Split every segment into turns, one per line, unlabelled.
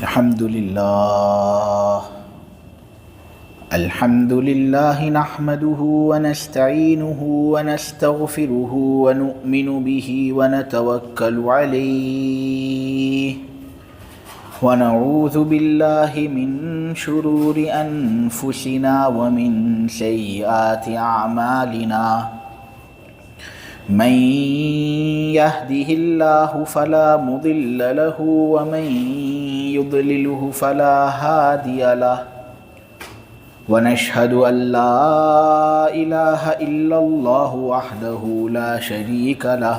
الحمد لله نحمده ونستعينه ونستغفره ونؤمن به ونتوكل عليه ونعوذ بالله من شرور أنفسنا ومن سيئات أعمالنا من يهده الله فلا مضل له ومن يضلله فلا هادي له ونشهد أن لا إله إلا الله وحده لا شريك له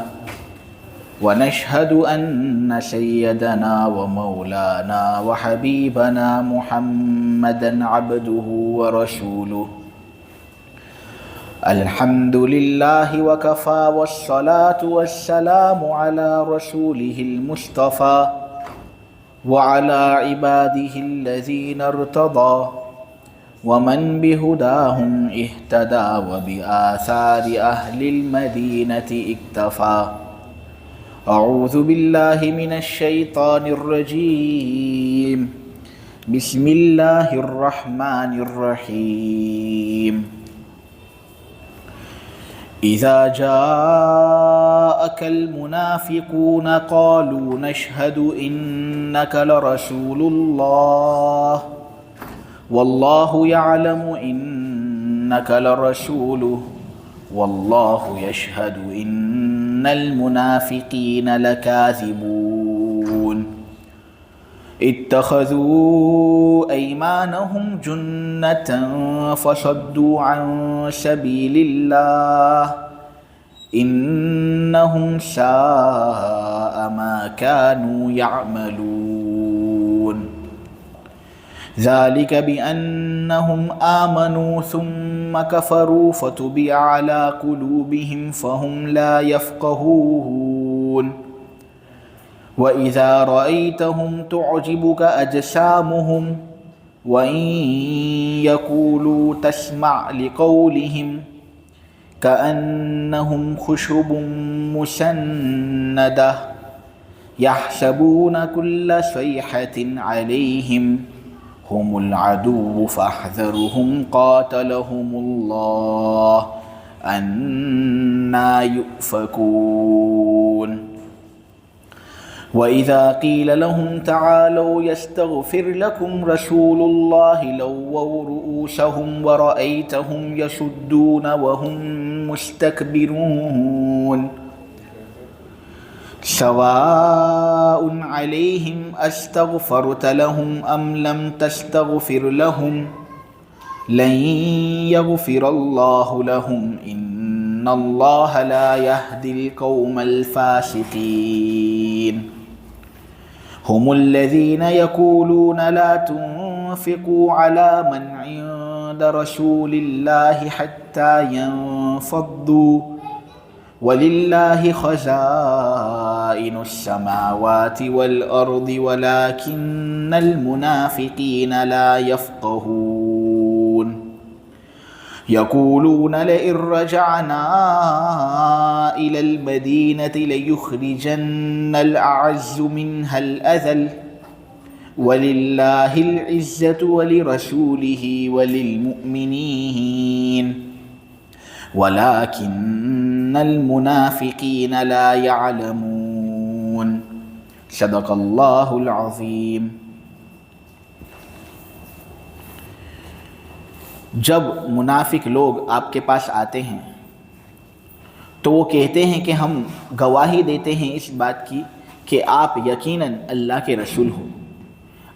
ونشهد أن سيدنا ومولانا وحبيبنا محمدا عبده ورسوله الحمد لله وكفى والصلاة والسلام على رسوله المصطفى وعلى عباده الذين ارتضى ومن بهداهم اهتدى وبآثار أهل المدينة اكتفى أعوذ بالله من الشيطان الرجيم بسم الله الرحمن الرحيم إذا جاءك المنافقون قالوا نشهد إنك لرسول الله والله يعلم إنك لرسوله والله يشهد إن المنافقين لكاذبون اتخذوا أيمانهم جنة فصدوا عن سبيل الله إنهم ساء ما كانوا يعملون ذلك بأنهم آمنوا ثم كفروا فتبع على قلوبهم فهم لا يفقهون وإذا رأيتهم تعجبك أجسامهم وإن يقولوا تسمع لقولهم كأنهم خشب مسندة يحسبون كل صيحة عليهم هم العدو فاحذرهم قاتلهم الله أنى يؤفكون وإذا قيل لهم تعالوا يستغفر لكم رسول الله لووا رؤوسهم ورأيتهم يصدون وهم مستكبرون سواء عليهم أستغفرت لهم أم لم تستغفر لهم لن يغفر الله لهم إن الله لا يهدي القوم الفاسقين هم الذين يقولون لا تنفقوا على من عند رسول الله حتى ينفضوا ولله خزائن السماوات والأرض ولكن المنافقين لا يفقهون يقولون لئن رجعنا إلى المدينة ليخرجن الأعز منها الأذل ولله العزة ولرسوله وللمؤمنين ولكن المنافقين لا يعلمون صدق اللہ العظیم۔ جب منافق لوگ آپ کے پاس آتے ہیں تو وہ کہتے ہیں کہ ہم گواہی دیتے ہیں اس بات کی کہ آپ یقیناً اللہ کے رسول ہو۔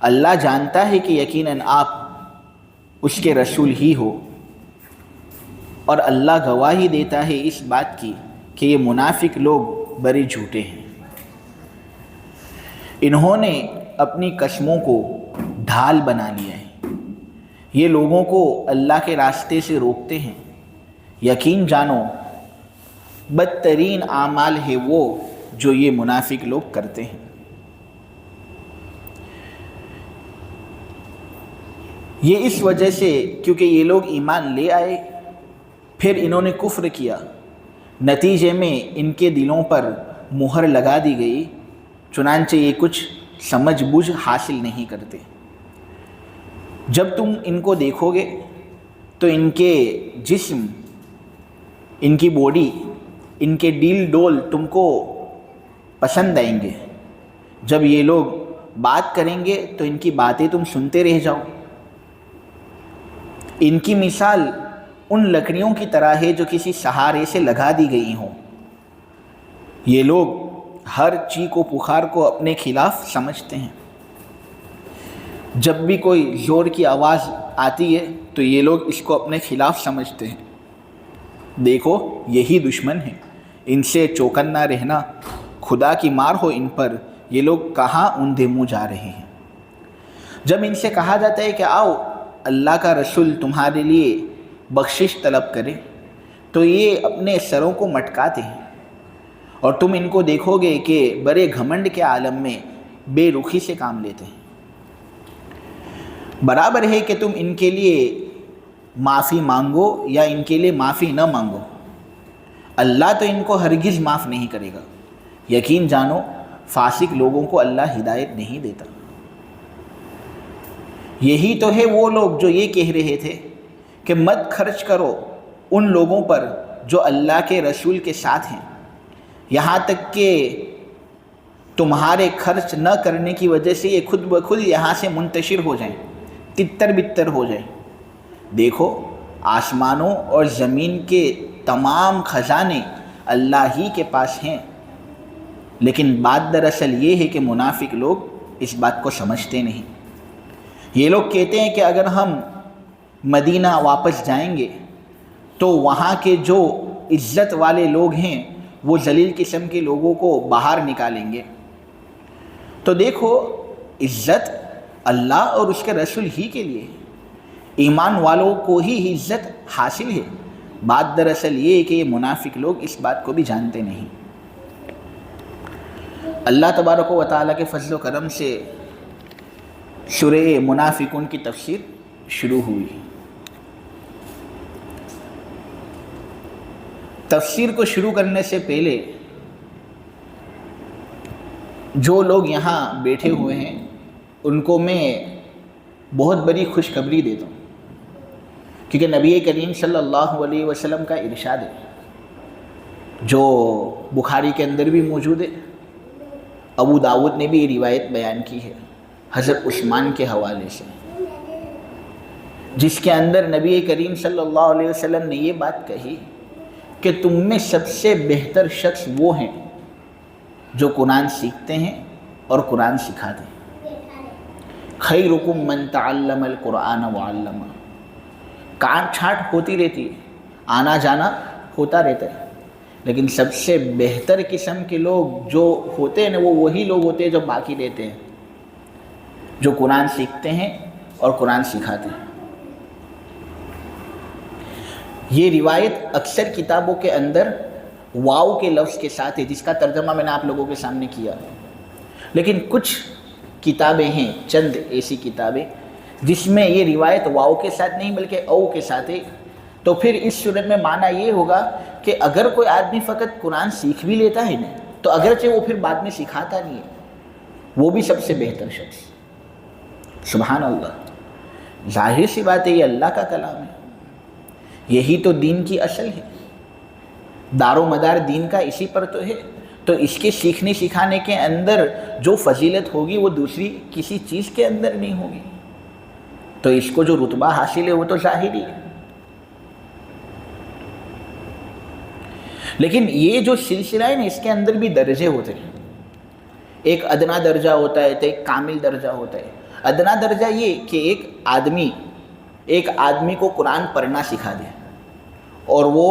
اللہ جانتا ہے کہ یقیناً آپ اس کے رسول ہی ہو، اور اللہ گواہی دیتا ہے اس بات کی کہ یہ منافق لوگ بڑے جھوٹے ہیں۔ انہوں نے اپنی قسموں کو ڈھال بنا لیا ہے، یہ لوگوں کو اللہ کے راستے سے روکتے ہیں۔ یقین جانو بدترین اعمال ہے وہ جو یہ منافق لوگ کرتے ہیں۔ یہ اس وجہ سے کیونکہ یہ لوگ ایمان لے آئے، پھر انہوں نے کفر کیا، نتیجے میں ان کے دلوں پر مہر لگا دی گئی، چنانچہ یہ کچھ سمجھ بوجھ حاصل نہیں کرتے۔ جب تم ان کو دیکھو گے تو ان کے جسم، ان کی باڈی، ان کے ڈیل ڈول تم کو پسند آئیں گے۔ جب یہ لوگ بات کریں گے تو ان کی باتیں تم سنتے رہ جاؤ۔ ان کی مثال ان لکڑیوں کی طرح ہے جو کسی سہارے سے لگا دی گئی ہوں۔ یہ لوگ ہر چیخ و پکار کو اپنے خلاف سمجھتے ہیں۔ جب بھی کوئی زور کی آواز آتی ہے تو یہ لوگ اس کو اپنے خلاف سمجھتے ہیں۔ دیکھو یہی دشمن ہے، ان سے چوکنا رہنا، خدا کی مار ہو ان پر، یہ لوگ کہاں اوندھے منہ جا رہے ہیں۔ جب ان سے کہا جاتا ہے کہ آؤ اللہ کا رسول تمہارے لیے بخشش طلب کرے تو یہ اپنے سروں کو مٹکاتے ہیں، اور تم ان کو دیکھو گے کہ بڑے گھمنڈ کے عالم میں بے رخی سے کام لیتے ہیں۔ برابر ہے کہ تم ان کے لیے معافی مانگو یا ان کے لیے معافی نہ مانگو، اللہ تو ان کو ہرگز معاف نہیں کرے گا۔ یقین جانو فاسق لوگوں کو اللہ ہدایت نہیں دیتا۔ یہی تو ہے وہ لوگ جو یہ کہہ رہے تھے کہ مت خرچ کرو ان لوگوں پر جو اللہ کے رسول کے ساتھ ہیں، یہاں تک کہ تمہارے خرچ نہ کرنے کی وجہ سے یہ خود بخود یہاں سے منتشر ہو جائیں، تتر بتر ہو جائیں۔ دیکھو آسمانوں اور زمین کے تمام خزانے اللہ ہی کے پاس ہیں، لیکن بات دراصل یہ ہے کہ منافق لوگ اس بات کو سمجھتے نہیں۔ یہ لوگ کہتے ہیں کہ اگر ہم مدینہ واپس جائیں گے تو وہاں کے جو عزت والے لوگ ہیں وہ ذلیل قسم کے لوگوں کو باہر نکالیں گے۔ تو دیکھو عزت اللہ اور اس کے رسول ہی کے لیے، ایمان والوں کو ہی عزت حاصل ہے۔ بات دراصل یہ ہے کہ یہ منافق لوگ اس بات کو بھی جانتے نہیں۔ اللہ تبارک و تعالیٰ کے فضل و کرم سے سورہ منافقون کی تفسیر شروع ہوئی۔ تفسیر کو شروع کرنے سے پہلے جو لوگ یہاں بیٹھے ہوئے ہیں ان کو میں بہت بڑی خوشخبری دیتا ہوں، کیونکہ نبی کریم صلی اللہ علیہ وسلم کا ارشاد ہے جو بخاری کے اندر بھی موجود ہے، ابو داؤد نے بھی یہ روایت بیان کی ہے حضرت عثمان کے حوالے سے، جس کے اندر نبی کریم صلی اللہ علیہ وسلم نے یہ بات کہی کہ تم میں سب سے بہتر شخص وہ ہیں جو قرآن سیکھتے ہیں اور قرآن سکھاتے ہیں۔ خیرکم من تعلم القرآن وعلمہ۔ کاٹ چھانٹ ہوتی رہتی ہے، آنا جانا ہوتا رہتا ہے، لیکن سب سے بہتر قسم کے لوگ جو ہوتے ہیں وہ وہی لوگ ہوتے ہیں جو باقی رہتے ہیں، جو قرآن سیکھتے ہیں اور قرآن سکھاتے ہیں۔ یہ روایت اکثر کتابوں کے اندر واو کے لفظ کے ساتھ ہے، جس کا ترجمہ میں نے آپ لوگوں کے سامنے کیا، لیکن کچھ کتابیں ہیں، چند ایسی کتابیں جس میں یہ روایت واو کے ساتھ نہیں بلکہ او کے ساتھ ہے۔ تو پھر اس صورت میں معنی یہ ہوگا کہ اگر کوئی آدمی فقط قرآن سیکھ بھی لیتا ہے نا تو اگرچہ وہ پھر بعد میں سکھاتا نہیں ہے، وہ بھی سب سے بہتر شخص۔ سبحان اللہ، ظاہر سی بات ہے یہ اللہ کا کلام ہے، یہی تو دین کی اصل ہے، دار و مدار دین کا اسی پر تو ہے۔ تو اس کے سیکھنے سکھانے کے اندر جو فضیلت ہوگی وہ دوسری کسی چیز کے اندر نہیں ہوگی، تو اس کو جو رتبہ حاصل ہے وہ تو ظاہری ہے۔ لیکن یہ جو سلسلہ ہے نا اس کے اندر بھی درجے ہوتے ہیں، ایک ادنا درجہ ہوتا ہے تو ایک کامل درجہ ہوتا ہے۔ ادنا درجہ یہ کہ ایک آدمی کو قرآن پڑھنا سکھا دے، اور وہ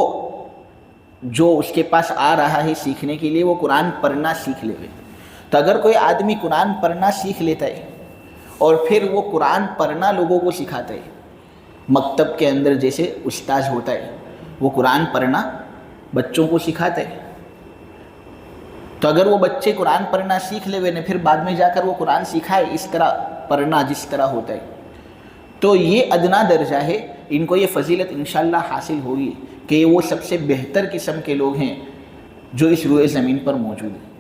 جو اس کے پاس آ رہا ہے سیکھنے کے لیے وہ قرآن پڑھنا سیکھ لے۔ تو اگر کوئی آدمی قرآن پڑھنا سیکھ لیتا ہے اور پھر وہ قرآن پڑھنا لوگوں کو سکھاتا ہے، مکتب کے اندر جیسے استاذ ہوتا ہے وہ قرآن پڑھنا بچوں کو سکھاتا ہے، تو اگر وہ بچے قرآن پڑھنا سیکھ لے نے پھر بعد میں جا کر وہ قرآن سکھائے اس طرح پڑھنا جس طرح ہوتا ہے، تو یہ ادنا درجہ ہے۔ ان کو یہ فضیلت انشاءاللہ حاصل ہوگی کہ یہ وہ سب سے بہتر قسم کے لوگ ہیں جو اس روئے زمین پر موجود ہیں۔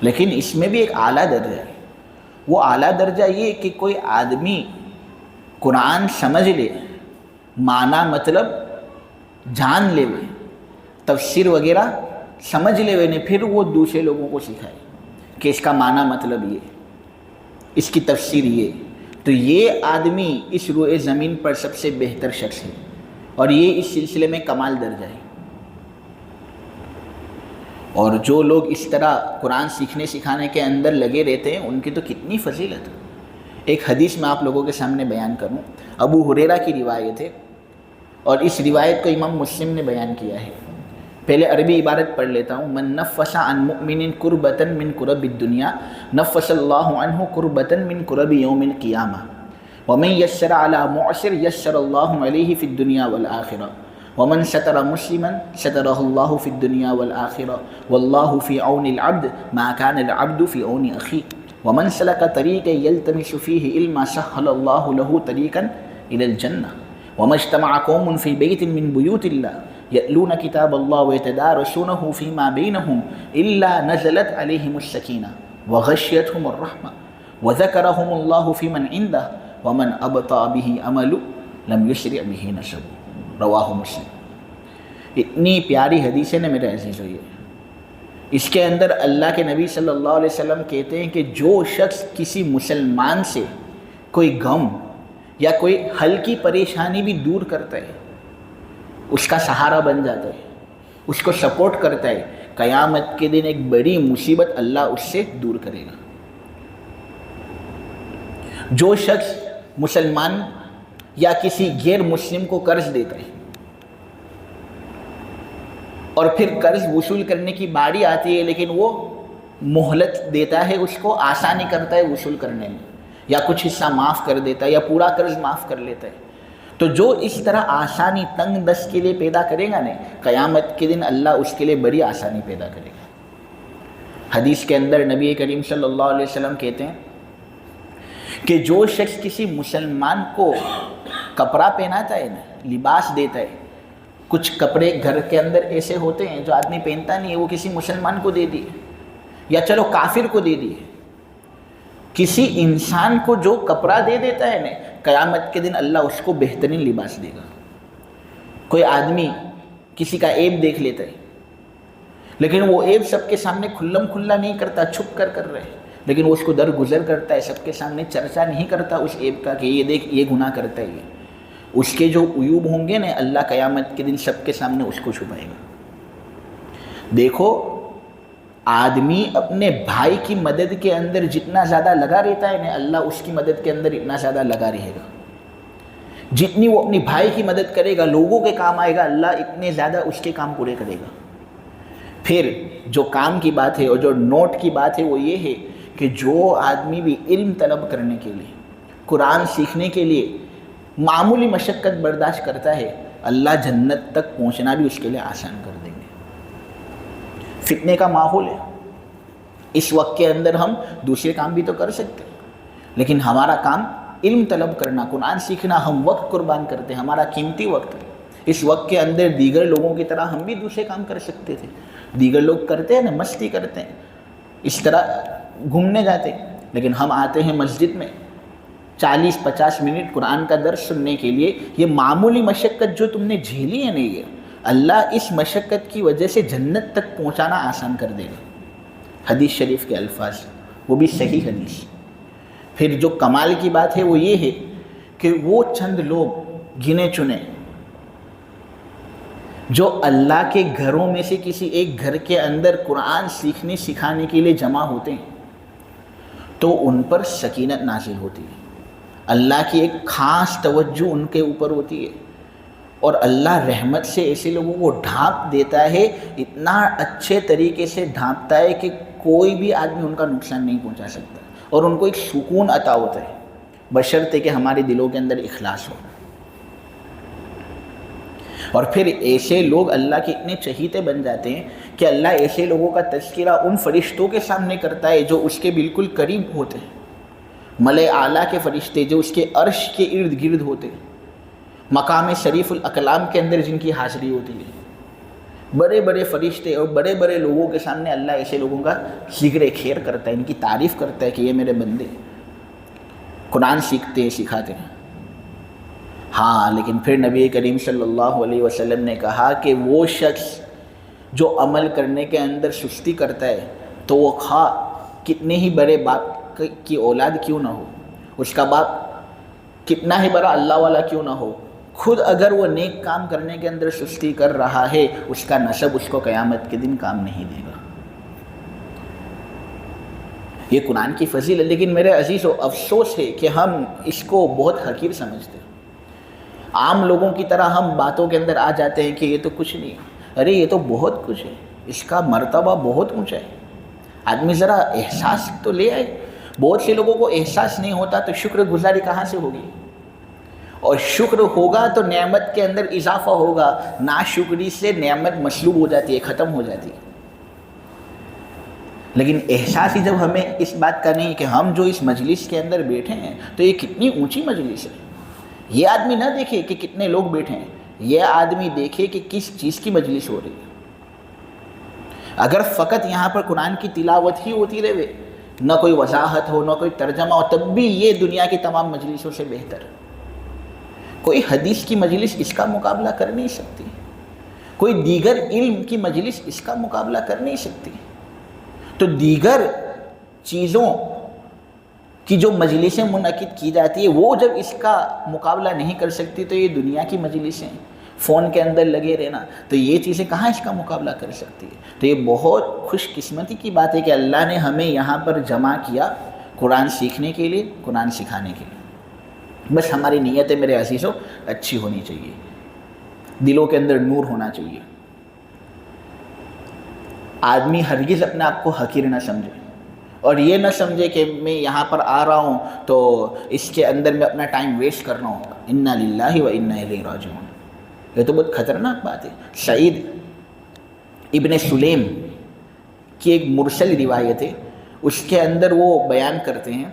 لیکن اس میں بھی ایک اعلیٰ درجہ ہے. وہ اعلیٰ درجہ یہ کہ کوئی آدمی قرآن سمجھ لے، معنی مطلب جان لے، وہ تفسیر وغیرہ سمجھ لے، وہ پھر وہ دوسرے لوگوں کو سکھائے کہ اس کا معنی مطلب یہ، اس کی تفسیر یہ. تو یہ آدمی اس روئے زمین پر سب سے بہتر شخص ہے، اور یہ اس سلسلے میں کمال درجہ ہے. اور جو لوگ اس طرح قرآن سیکھنے سکھانے کے اندر لگے رہتے ہیں ان کی تو کتنی فضیلت ہے. ایک حدیث میں آپ لوگوں کے سامنے بیان کروں، ابو ہریرہ کی روایت ہے، اور اس روایت کو امام مسلم نے بیان کیا ہے. پہلے عربی عبارت پڑھ لیتا ہوں. من نفس عن مؤمن کربۃ من کرب الدنیا نفس اللہ عنہ کربۃ من کرب یوم القیامہ ومن یسر علی معسر یسر اللہ علیہ فی الدنیا والآخرہ ومن ستر مسلما سترہ اللہ فی الدنیا والآخرہ واللہ فی عون العبد ما کان العبد فی عون اخیہ ومن سلک طریقا یلتمس فیہ علما سہل اللہ لہ طریقا الی الجنہ وما اجتمع قوم فی بیت من بیوت اللہ یتلون کتاب اللہ ویتدارسونہ فیما بینہم الا نزلت علیہم السکینہ وغشیتہم الرحمہ وذکرہم اللہ فی من عندہ ومن ابطأ بہ عمل لم یسرع بہ نسب. رواہ مسلم. اتنی پیاری حدیث ہے نا میرے عزیز. ہوئی اس کے اندر اللہ کے نبی صلی اللہ علیہ وسلم کہتے ہیں کہ جو شخص کسی مسلمان سے کوئی غم یا کوئی ہلکی پریشانی بھی دور کرتا ہے، اس کا سہارا بن جاتا ہے، اس کو سپورٹ کرتا ہے، قیامت کے دن ایک بڑی مصیبت اللہ اس سے دور کرے گا. جو شخص مسلمان یا کسی غیر مسلم کو قرض دیتا ہے اور پھر قرض وصول کرنے کی باری آتی ہے لیکن وہ مہلت دیتا ہے، اس کو آسانی کرتا ہے وصول کرنے میں، یا کچھ حصہ معاف کر دیتا ہے یا پورا قرض معاف کر لیتا ہے، تو جو اس طرح آسانی تنگ دست کے لیے پیدا کرے گا نا، قیامت کے دن اللہ اس کے لیے بڑی آسانی پیدا کرے گا. حدیث کے اندر نبی کریم صلی اللہ علیہ وسلم کہتے ہیں کہ جو شخص کسی مسلمان کو کپڑا پہناتا ہے نا، لباس دیتا ہے، کچھ کپڑے گھر کے اندر ایسے ہوتے ہیں جو آدمی پہنتا نہیں ہے، وہ کسی مسلمان کو دے دیے یا چلو کافر کو دے دیے، کسی انسان کو جو کپڑا دے دیتا ہے نا، قیامت کے دن اللہ اس کو بہترین لباس دے گا. کوئی آدمی کسی کا عیب دیکھ لیتا ہے لیکن وہ عیب سب کے سامنے کھلم کھلا نہیں کرتا، چھپ کر رہے، لیکن وہ اس کو درگزر کرتا ہے، سب کے سامنے چرچا نہیں کرتا اس عیب کا کہ یہ دیکھ یہ گناہ کرتا ہے. یہ اس کے جو عیوب ہوں گے نا، اللہ قیامت کے دن سب کے سامنے اس کو چھپائے گا. دیکھو آدمی اپنے بھائی کی مدد کے اندر جتنا زیادہ لگا رہتا ہے نا، اللہ اس کی مدد کے اندر اتنا زیادہ لگا رہے گا. جتنی وہ اپنی بھائی کی مدد کرے گا، لوگوں کے کام آئے گا، اللہ اتنے زیادہ اس کے کام پورے کرے گا. پھر جو کام کی بات ہے اور جو نوٹ کی بات ہے وہ یہ ہے کہ جو آدمی بھی علم طلب کرنے کے لیے، قرآن سیکھنے کے لیے معمولی مشقت برداشت کرتا ہے، اللہ جنت تک پہنچنا بھی اس کے لیے آسان کر دیں گے. فتنے کا ماحول ہے، اس وقت کے اندر ہم دوسرے کام بھی تو کر سکتے ہیں، لیکن ہمارا کام علم طلب کرنا، قرآن سیکھنا، ہم وقت قربان کرتے ہیں، ہمارا قیمتی وقت ہے. اس وقت کے اندر دیگر لوگوں کی طرح ہم بھی دوسرے کام کر سکتے تھے. دیگر لوگ کرتے ہیں نا، مستی کرتے ہیں، اس طرح گھومنے جاتے ہیں، لیکن ہم آتے ہیں مسجد میں 40-50 منٹ قرآن کا درس سننے کے لیے. یہ معمولی مشقت جو تم نے جھیلی ہے نہیں، اللہ اس مشقت کی وجہ سے جنت تک پہنچانا آسان کر دے گا. حدیث شریف کے الفاظ، وہ بھی صحیح حدیث. پھر جو کمال کی بات ہے وہ یہ ہے کہ وہ چند لوگ گنے چنے جو اللہ کے گھروں میں سے کسی ایک گھر کے اندر قرآن سیکھنے سکھانے کے لیے جمع ہوتے ہیں تو ان پر سکینت نازل ہوتی ہے، اللہ کی ایک خاص توجہ ان کے اوپر ہوتی ہے، اور اللہ رحمت سے ایسے لوگوں کو ڈھانپ دیتا ہے، اتنا اچھے طریقے سے ڈھانپتا ہے کہ کوئی بھی آدمی ان کا نقصان نہیں پہنچا سکتا، اور ان کو ایک سکون عطا ہوتا ہے، بشرطے کہ ہمارے دلوں کے اندر اخلاص ہو. اور پھر ایسے لوگ اللہ کے اتنے چہیتے بن جاتے ہیں کہ اللہ ایسے لوگوں کا تذکرہ ان فرشتوں کے سامنے کرتا ہے جو اس کے بالکل قریب ہوتے ہیں، ملائے اعلیٰ کے فرشتے جو اس کے عرش کے ارد گرد ہوتے ہیں، مقام شریف الاقلام کے اندر جن کی حاضری ہوتی ہے. بڑے بڑے فرشتے اور بڑے بڑے لوگوں کے سامنے اللہ ایسے لوگوں کا ذکر خیر کرتا ہے، ان کی تعریف کرتا ہے کہ یہ میرے بندے قرآن سیکھتے ہیں، سکھاتے ہیں۔ ہاں، لیکن پھر نبی کریم صلی اللہ علیہ وسلم نے کہا کہ وہ شخص جو عمل کرنے کے اندر سستی کرتا ہے تو وہ کتنے ہی بڑے باپ کی اولاد کیوں نہ ہو، اس کا باپ کتنا ہی بڑا اللہ والا کیوں نہ ہو، خود اگر وہ نیک کام کرنے کے اندر سستی کر رہا ہے، اس کا نسب اس کو قیامت کے دن کام نہیں دے گا۔ یہ قرآن کی فضیلت ہے، لیکن میرے عزیزو افسوس ہے کہ ہم اس کو بہت حقیر سمجھتے ہیں۔ عام لوگوں کی طرح ہم باتوں کے اندر آ جاتے ہیں کہ یہ تو کچھ نہیں، ارے یہ تو بہت کچھ ہے، اس کا مرتبہ بہت اونچا ہے۔ آدمی ذرا احساس تو لے آئے۔ بہت سے لوگوں کو احساس نہیں ہوتا تو شکر گزاری کہاں سے ہوگی؟ اور شکر ہوگا تو نعمت کے اندر اضافہ ہوگا، ناشکری سے نعمت مسلوب ہو جاتی ہے، ختم ہو جاتی ہے۔ لیکن احساس ہی جب ہمیں اس بات کا نہیں کہ ہم جو اس مجلس کے اندر بیٹھے ہیں تو یہ کتنی اونچی مجلس ہے۔ یہ آدمی نہ دیکھے کہ کتنے لوگ بیٹھے ہیں، یہ آدمی دیکھے کہ کس چیز کی مجلس ہو رہی ہے۔ اگر فقط یہاں پر قرآن کی تلاوت ہی ہوتی رہے، نہ کوئی وضاحت ہو، نہ کوئی ترجمہ ہو، تب بھی یہ دنیا کی تمام مجلسوں سے بہتر۔ کوئی حدیث کی مجلس اس کا مقابلہ کر نہیں سکتی، کوئی دیگر علم کی مجلس اس کا مقابلہ کر نہیں سکتی۔ تو دیگر چیزوں کی جو مجلسیں منعقد کی جاتی ہے وہ جب اس کا مقابلہ نہیں کر سکتی تو یہ دنیا کی مجلسیں، فون کے اندر لگے رہنا، تو یہ چیزیں کہاں اس کا مقابلہ کر سکتی ہے؟ تو یہ بہت خوش قسمتی کی بات ہے کہ اللہ نے ہمیں یہاں پر جمع کیا قرآن سیکھنے کے لیے، قرآن سکھانے کے لیے۔ بس ہماری نیتیں میرے عزیزوں اچھی ہونی چاہیے، دلوں کے اندر نور ہونا چاہیے۔ آدمی ہرگز اپنے آپ کو حقیر نہ سمجھے، اور یہ نہ سمجھے کہ میں یہاں پر آ رہا ہوں تو اس کے اندر میں اپنا ٹائم ویسٹ کر رہا ہوں۔ انا للہ و انا الیہ راجعون، یہ تو بہت خطرناک بات ہے۔ سعید ابن سلیم کی ایک مرسل روایت ہے، اس کے اندر وہ بیان کرتے ہیں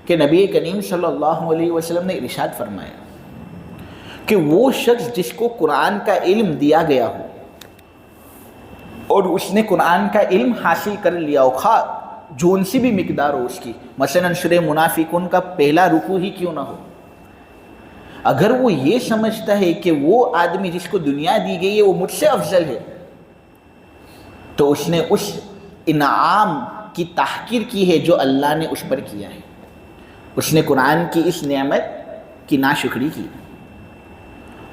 کہ نبی کریم صلی اللہ علیہ وسلم نے ارشاد فرمایا کہ وہ شخص جس کو قرآن کا علم دیا گیا ہو اور اس نے قرآن کا علم حاصل کر لیا ہو، خواہ جون سی بھی مقدار ہو اس کی، مثلا سورہ منافقون کا پہلا رکوع ہی کیوں نہ ہو، اگر وہ یہ سمجھتا ہے کہ وہ آدمی جس کو دنیا دی گئی ہے وہ مجھ سے افضل ہے، تو اس نے اس انعام کی تحقیر کی ہے جو اللہ نے اس پر کیا ہے۔ اس نے قرآن کی اس نعمت کی ناشکری کی۔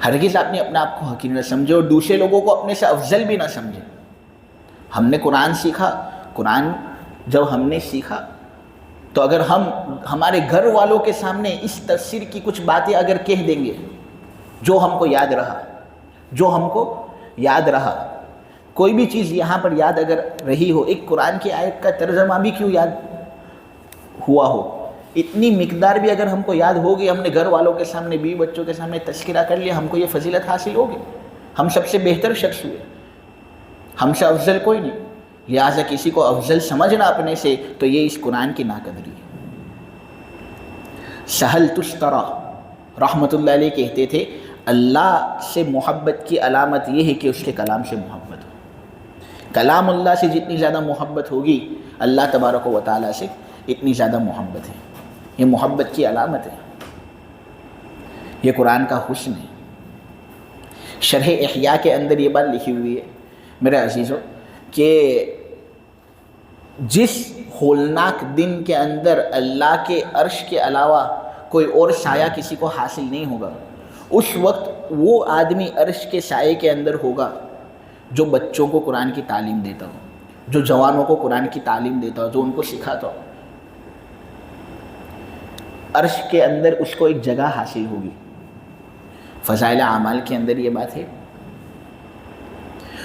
ہرگز آپ نے اپنے آپ کو حقیر نہ سمجھے اور دوسرے لوگوں کو اپنے سے افضل بھی نہ سمجھے۔ ہم نے قرآن سیکھا، قرآن جب ہم نے سیکھا تو اگر ہم ہمارے گھر والوں کے سامنے اس تفسیر کی کچھ باتیں اگر کہہ دیں گے جو ہم کو یاد رہا، کوئی بھی چیز یہاں پر یاد اگر رہی ہو، ایک قرآن کی آیت کا ترجمہ بھی کیوں یاد ہوا ہو، اتنی مقدار بھی اگر ہم کو یاد ہوگی، ہم نے گھر والوں کے سامنے، بیوی بچوں کے سامنے تذکرہ کر لیا، ہم کو یہ فضیلت حاصل ہوگی، ہم سب سے بہتر شخص ہوئے، ہم سے افضل کوئی نہیں۔ لہٰذا کسی کو افضل سمجھنا اپنے سے تو یہ اس قرآن کی ناقدری ہے۔ سہل تستری رحمۃ اللہ علیہ کہتے تھے اللہ سے محبت کی علامت یہ ہے کہ اس کے کلام سے محبت ہو۔ کلام اللہ سے جتنی زیادہ محبت ہوگی، اللہ تبارک و تعالیٰ سے اتنی زیادہ محبت ہے۔ یہ محبت کی علامت ہے، یہ قرآن کا حسن ہے۔ شرح احیاء کے اندر یہ بات لکھی ہوئی ہے میرے عزیزو کہ جس ہولناک دن کے اندر اللہ کے عرش کے علاوہ کوئی اور سایہ کسی کو حاصل نہیں ہوگا، اس وقت وہ آدمی عرش کے سائے کے اندر ہوگا جو بچوں کو قرآن کی تعلیم دیتا ہو، جو جوانوں کو قرآن کی تعلیم دیتا ہو، جو ان کو سکھاتا ہو۔ عرش کے اندر اس کو ایک جگہ حاصل ہوگی۔ فضائل اعمال کے اندر یہ بات ہے۔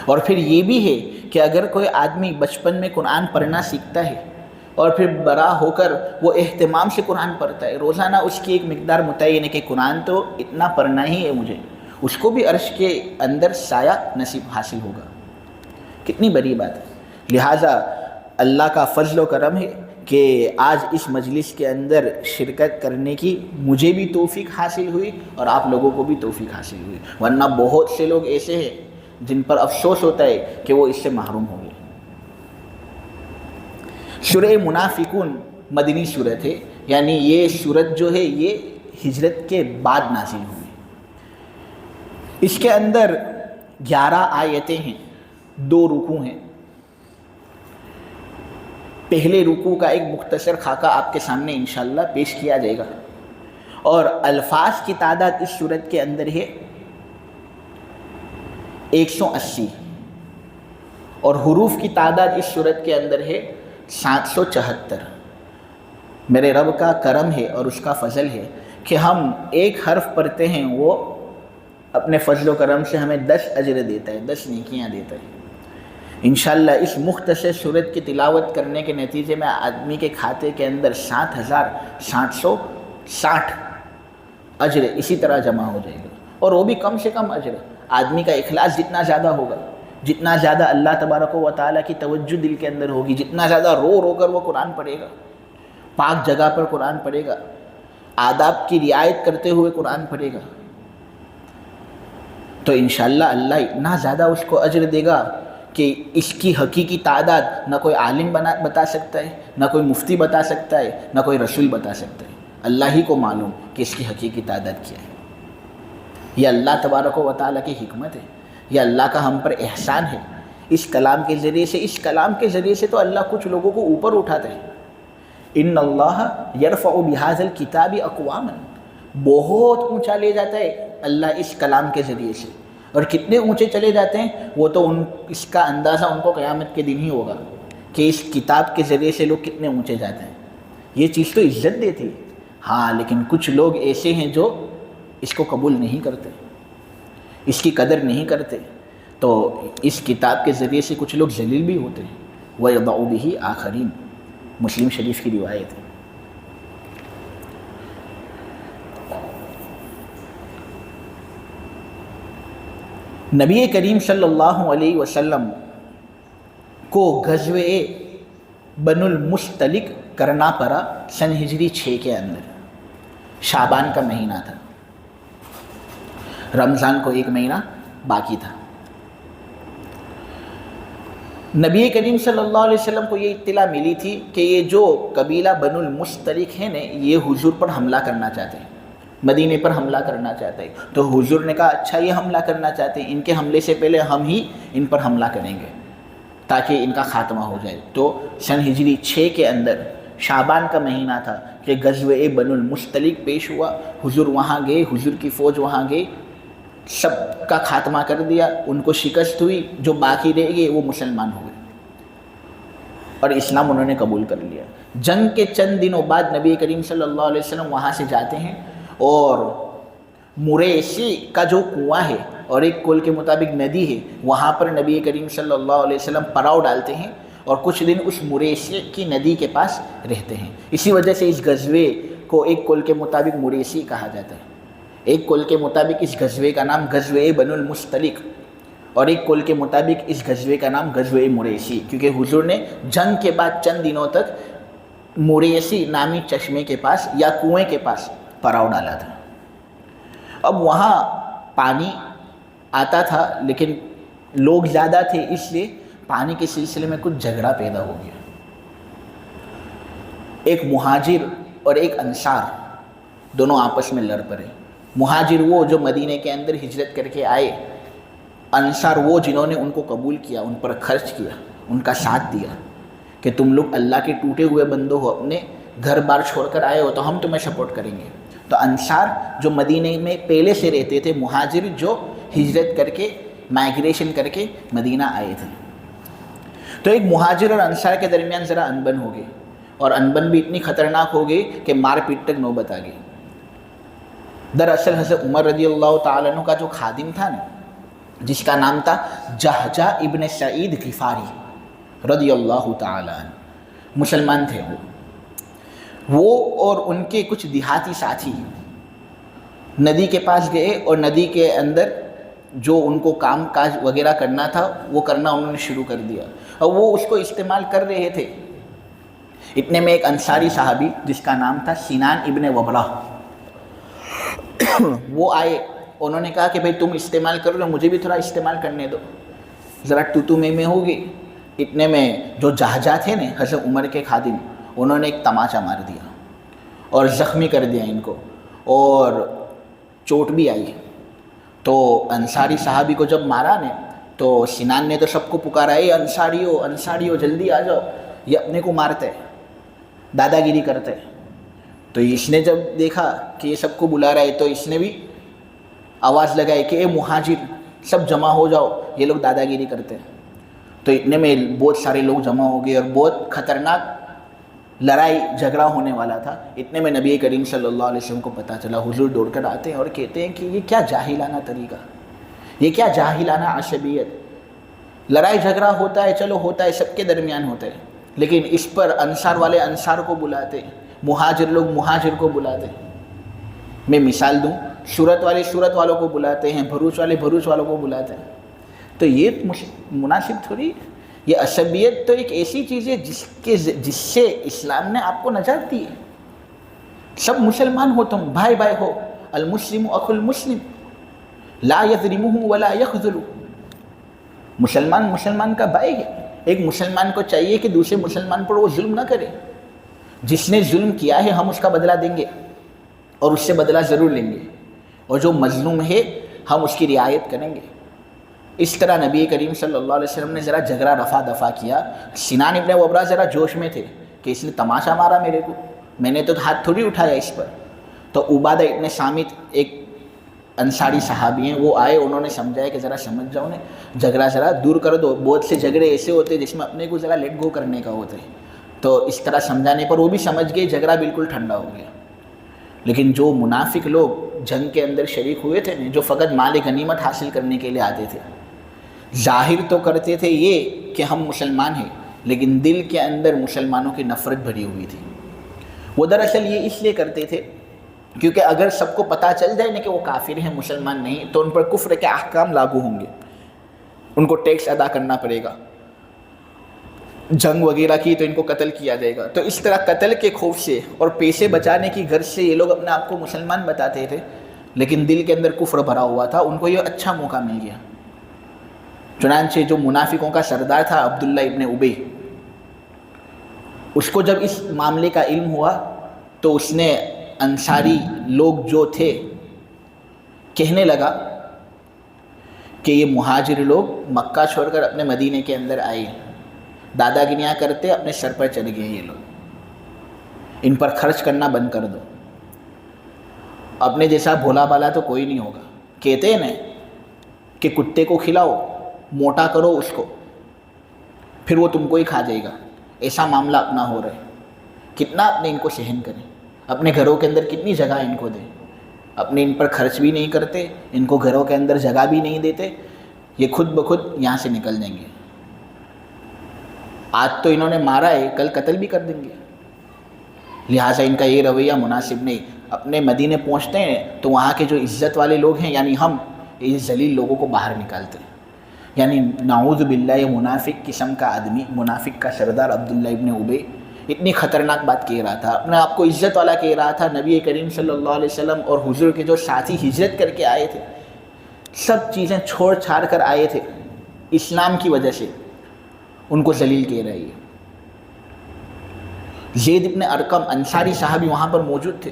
اور پھر یہ بھی ہے کہ اگر کوئی آدمی بچپن میں قرآن پڑھنا سیکھتا ہے اور پھر بڑا ہو کر وہ اہتمام سے قرآن پڑھتا ہے، روزانہ اس کی ایک مقدار متعین ہے کہ قرآن تو اتنا پڑھنا ہی ہے مجھے، اس کو بھی عرش کے اندر سایہ نصیب حاصل ہوگا۔ کتنی بڑی بات ہے۔ لہٰذا اللہ کا فضل و کرم ہے کہ آج اس مجلس کے اندر شرکت کرنے کی مجھے بھی توفیق حاصل ہوئی اور آپ لوگوں کو بھی توفیق حاصل ہوئی، ورنہ بہت سے لوگ ایسے ہیں جن پر افسوس ہوتا ہے کہ وہ اس سے محروم ہو گئے۔ سورہ منافقون مدنی سورت ہے، یعنی یہ سورت جو ہے یہ ہجرت کے بعد نازل ہوئی۔ اس کے اندر 11 آیتیں ہیں، 2 رکوع ہیں۔ پہلے رکوع کا ایک مختصر خاکہ آپ کے سامنے انشاءاللہ پیش کیا جائے گا، اور الفاظ کی تعداد اس سورت کے اندر ہے 180، اور حروف کی تعداد اس سورت کے اندر ہے 774۔ میرے رب کا کرم ہے اور اس کا فضل ہے کہ ہم ایک حرف پڑھتے ہیں، وہ اپنے فضل و کرم سے ہمیں 10 اجر دیتا ہے، 10 نیکیاں دیتا ہے۔ انشاءاللہ اس مختصر سورت کی تلاوت کرنے کے نتیجے میں آدمی کے کھاتے کے اندر 7760 اجر اسی طرح جمع ہو جائے گا، اور وہ بھی کم سے کم اجر۔ آدمی کا اخلاص جتنا زیادہ ہوگا، جتنا زیادہ اللہ تبارک و تعالیٰ کی توجہ دل کے اندر ہوگی، جتنا زیادہ رو رو کر وہ قرآن پڑھے گا، پاک جگہ پر قرآن پڑھے گا، آداب کی رعایت کرتے ہوئے قرآن پڑھے گا، تو انشاءاللہ اللہ اتنا زیادہ اس کو اجر دے گا کہ اس کی حقیقی تعداد نہ کوئی عالم بتا سکتا ہے، نہ کوئی مفتی بتا سکتا ہے، نہ کوئی رسول بتا سکتا ہے۔ اللہ ہی کو معلوم کہ اس کی حقیقی تعداد کیا ہے۔ یہ اللہ تبارک و تعالیٰ کی حکمت ہے، یہ اللہ کا ہم پر احسان ہے۔ اس کلام کے ذریعے سے تو اللہ کچھ لوگوں کو اوپر اٹھاتا ہے۔ ان اللہ یرفع بہذا الکتاب اقواما، بہت اونچا لے جاتا ہے اللہ اس کلام کے ذریعے سے، اور کتنے اونچے چلے جاتے ہیں وہ تو اس کا اندازہ ان کو قیامت کے دن ہی ہوگا کہ اس کتاب کے ذریعے سے لوگ کتنے اونچے جاتے ہیں۔ یہ چیز تو عزت دیتی ہے، ہاں، لیکن کچھ لوگ ایسے ہیں جو اس کو قبول نہیں کرتے، اس کی قدر نہیں کرتے، تو اس کتاب کے ذریعے سے کچھ لوگ ذلیل بھی ہوتے ہیں۔ وَيَضَعُ بِهِ آخَرِينَ، مسلم شریف کی روایت ہے۔ نبی کریم صلی اللہ علیہ وسلم کو غزوہ بنو المستلق کرنا پڑا سن ہجری 6 کے اندر۔ شعبان کا مہینہ تھا، رمضان کو 1 مہینہ باقی تھا۔ نبی کریم صلی اللہ علیہ وسلم کو یہ اطلاع ملی تھی کہ یہ جو قبیلہ بنو المستلق ہے نا، یہ حضور پر حملہ کرنا چاہتے ہیں، مدینے پر حملہ کرنا چاہتے ہیں۔ تو حضور نے کہا اچھا یہ حملہ کرنا چاہتے ہیں، ان کے حملے سے پہلے ہم ہی ان پر حملہ کریں گے تاکہ ان کا خاتمہ ہو جائے۔ تو سن ہجری 6 کے اندر شعبان کا مہینہ تھا کہ غزوہ بنو المستلق پیش ہوا۔ حضور وہاں گئے، حضور کی فوج وہاں گئی، سب کا خاتمہ کر دیا، ان کو شکست ہوئی، جو باقی رہ گئے وہ مسلمان ہوئے اور اسلام انہوں نے قبول کر لیا۔ جنگ کے چند دنوں بعد نبی کریم صلی اللہ علیہ وسلم وہاں سے جاتے ہیں، اور مریسی کا جو کنواں ہے اور ایک قول کے مطابق ندی ہے، وہاں پر نبی کریم صلی اللہ علیہ وسلم پڑاؤ ڈالتے ہیں اور کچھ دن اس مریسی کی ندی کے پاس رہتے ہیں۔ اسی وجہ سے اس غزوے کو ایک قول کے مطابق مریسی کہا جاتا ہے، ایک قول کے مطابق اس غزوے کا نام غزوہ بنو المستلق، اور ایک قول کے مطابق اس غزوے کا نام غزوہ مریسی، کیونکہ حضور نے جنگ کے بعد چند دنوں تک مریسی نامی چشمے کے پاس یا کنویں کے پاس پڑاؤ ڈالا تھا۔ اب وہاں پانی آتا تھا لیکن لوگ زیادہ تھے، اس لیے پانی کے سلسلے میں کچھ جھگڑا پیدا ہو گیا۔ ایک مہاجر اور ایک انصار دونوں آپس میں لڑ پڑے۔ مہاجر وہ جو مدینے کے اندر ہجرت کر کے آئے، انصار وہ جنہوں نے ان کو قبول کیا، ان پر خرچ کیا، ان کا ساتھ دیا کہ تم لوگ اللہ کے ٹوٹے ہوئے بندوں ہو، اپنے گھر بار چھوڑ کر آئے ہو تو ہم تمہیں سپورٹ کریں گے۔ تو انصار جو مدینے میں پہلے سے رہتے تھے، مہاجر جو ہجرت کر کے مائگریشن کر کے مدینہ آئے تھے۔ تو ایک مہاجر اور انصار کے درمیان ذرا انبن ہو گئی، اور انبن بھی اتنی خطرناک ہو گئی کہ مار پیٹ تک نوبت آ گئی۔ دراصل حضرت عمر رضی اللہ تعالیٰ عنہ کا جو خادم تھا نا، جس کا نام تھا جہجہ ابن سعید غفاری رضی اللہ تعالیٰ عنہ، مسلمان تھے وہ اور ان کے کچھ دیہاتی ساتھی ندی کے پاس گئے، اور ندی کے اندر جو ان کو کام کاج وغیرہ کرنا تھا وہ کرنا انہوں نے شروع کر دیا، اور وہ اس کو استعمال کر رہے تھے۔ اتنے میں ایک انصاری صحابی جس کا نام تھا سنان ابن وبرہ، وہ آئے انہوں نے کہا کہ بھائی تم استعمال کر لو، مجھے بھی تھوڑا استعمال کرنے دو، ذرا تو میں ہوگی۔ اتنے میں جو جہجہ تھے نا حضرت عمر کے خادم، انہوں نے ایک تماچا مار دیا اور زخمی کر دیا ان کو، اور چوٹ بھی آئی۔ تو انصاری صحابی کو جب مارا نے تو سنان نے تو سب کو پکارا، اے انصاریو جلدی آ جاؤ، یہ اپنے کو مارتے، دادا گیری کرتے۔ تو اس نے جب دیکھا کہ یہ سب کو بلا رہا ہے تو اس نے بھی آواز لگائی کہ اے مہاجر سب جمع ہو جاؤ، یہ لوگ دادا گیری کرتے ہیں۔ تو اتنے میں بہت سارے لوگ جمع ہو گئے اور بہت خطرناک لڑائی جھگڑا ہونے والا تھا۔ اتنے میں نبی کریم صلی اللہ علیہ وسلم کو پتہ چلا، حضور دوڑ کر آتے ہیں اور کہتے ہیں کہ یہ کیا جاہلانہ طریقہ، یہ کیا جاہلانہ عصبیت، لڑائی جھگڑا ہوتا ہے چلو ہوتا ہے، سب کے درمیان ہوتا ہے، لیکن اس پر انصار والے انصار کو بلاتے، مہاجر لوگ مہاجر کو بلاتے۔ میں مثال دوں، صورت والے صورت والوں کو بلاتے ہیں، بھروچ والے بھروچ والوں کو بلاتے ہیں، تو یہ مناسب تھوڑی۔ یہ عصبیت تو ایک ایسی چیز ہے جس سے اسلام نے آپ کو نجات دی ہے۔ سب مسلمان ہو، تم بھائی بھائی ہو، المسلم اخو المسلم لا یظلمہ ولا یخذلہ، مسلمان کا بھائی ہے۔ ایک مسلمان کو چاہیے کہ دوسرے مسلمان پر وہ ظلم نہ کرے، جس نے ظلم کیا ہے ہم اس کا بدلہ دیں گے اور اس سے بدلہ ضرور لیں گے، اور جو مظلوم ہے ہم اس کی رعایت کریں گے۔ اس طرح نبی کریم صلی اللہ علیہ وسلم نے ذرا جھگڑا رفع دفع کیا۔ سنان ابن وبرہ ذرا جوش میں تھے کہ اس نے تماشا مارا میرے کو، میں نے تو ہاتھ تھوڑی اٹھایا اس پر۔ تو عبادہ ابن صامت ایک انصاری صحابی ہیں، وہ آئے، انہوں نے سمجھایا کہ ذرا سمجھ جاؤ نا، جھگڑا ذرا دور کر دو، بہت سے جھگڑے ایسے ہوتے ہیں جس میں اپنے کو ذرا لیٹ گو کرنے کا ہوتا ہے۔ تو اس طرح سمجھانے پر وہ بھی سمجھ گئے، جھگڑا بالکل ٹھنڈا ہو گیا۔ لیکن جو منافق لوگ جنگ کے اندر شریک ہوئے تھے جو فقط مال غنیمت حاصل کرنے کے لیے آتے تھے، ظاہر تو کرتے تھے یہ کہ ہم مسلمان ہیں، لیکن دل کے اندر مسلمانوں کی نفرت بھری ہوئی تھی۔ وہ دراصل یہ اس لیے کرتے تھے کیونکہ اگر سب کو پتہ چل جائے نا کہ وہ کافر ہیں، مسلمان نہیں، تو ان پر کفر کے احکام لاگو ہوں گے، ان کو ٹیکس ادا کرنا پڑے گا، جنگ وغیرہ کی تو ان کو قتل کیا جائے گا۔ تو اس طرح قتل کے خوف سے اور پیسے بچانے کی غرض سے یہ لوگ اپنے آپ کو مسلمان بتاتے تھے، لیکن دل کے اندر کفر بھرا ہوا تھا۔ ان کو یہ اچھا موقع مل گیا۔ چنانچہ جو منافقوں کا سردار تھا عبداللہ ابن ابی، اس کو جب اس معاملے کا علم ہوا تو اس نے انصاری لوگ جو تھے کہنے لگا کہ یہ مہاجر لوگ مکہ چھوڑ کر اپنے مدینے کے اندر آئے، دادا گنیاں کرتے اپنے سر پر چڑھ گئے، یہ لوگ ان پر خرچ کرنا بند کر دو، اپنے جیسا بھولا بالا تو کوئی نہیں ہوگا۔ کہتے ہیں نا کہ کتے کو کھلاؤ، موٹا کرو اس کو، پھر وہ تم کو ہی کھا جائے گا، ایسا معاملہ اپنا ہو رہا ہے۔ کتنا اپنے ان کو سہن کریں، اپنے گھروں کے اندر کتنی جگہ ان کو دیں، اپنے ان پر خرچ بھی نہیں کرتے، ان کو گھروں کے اندر جگہ بھی نہیں دیتے، یہ خود بخود یہاں سے نکل جائیں گے۔ آج تو انہوں نے مارا ہے، کل قتل بھی کر دیں گے، لہٰذا ان کا یہ رویہ مناسب نہیں۔ اپنے مدینے پہنچتے ہیں تو وہاں کے جو عزت والے لوگ ہیں یعنی ہم، اس ذلیل لوگوں کو باہر نکالتے ہیں۔ یعنی نعوذ باللہ، یہ منافق قسم کا آدمی، منافق کا سردار عبداللہ ابن ابی اتنی خطرناک بات کہہ رہا تھا، اپنے آپ کو عزت والا کہہ رہا تھا۔ نبی کریم صلی اللہ علیہ وسلم اور حضور کے جو ساتھی ہجرت کر کے آئے تھے، سب چیزیں چھوڑ چھاڑ کر آئے تھے اسلام کی وجہ سے، ان کو ذلیل کہہ رہی ہے۔ زید ابن ارقم انصاری صحابی وہاں پر موجود تھے،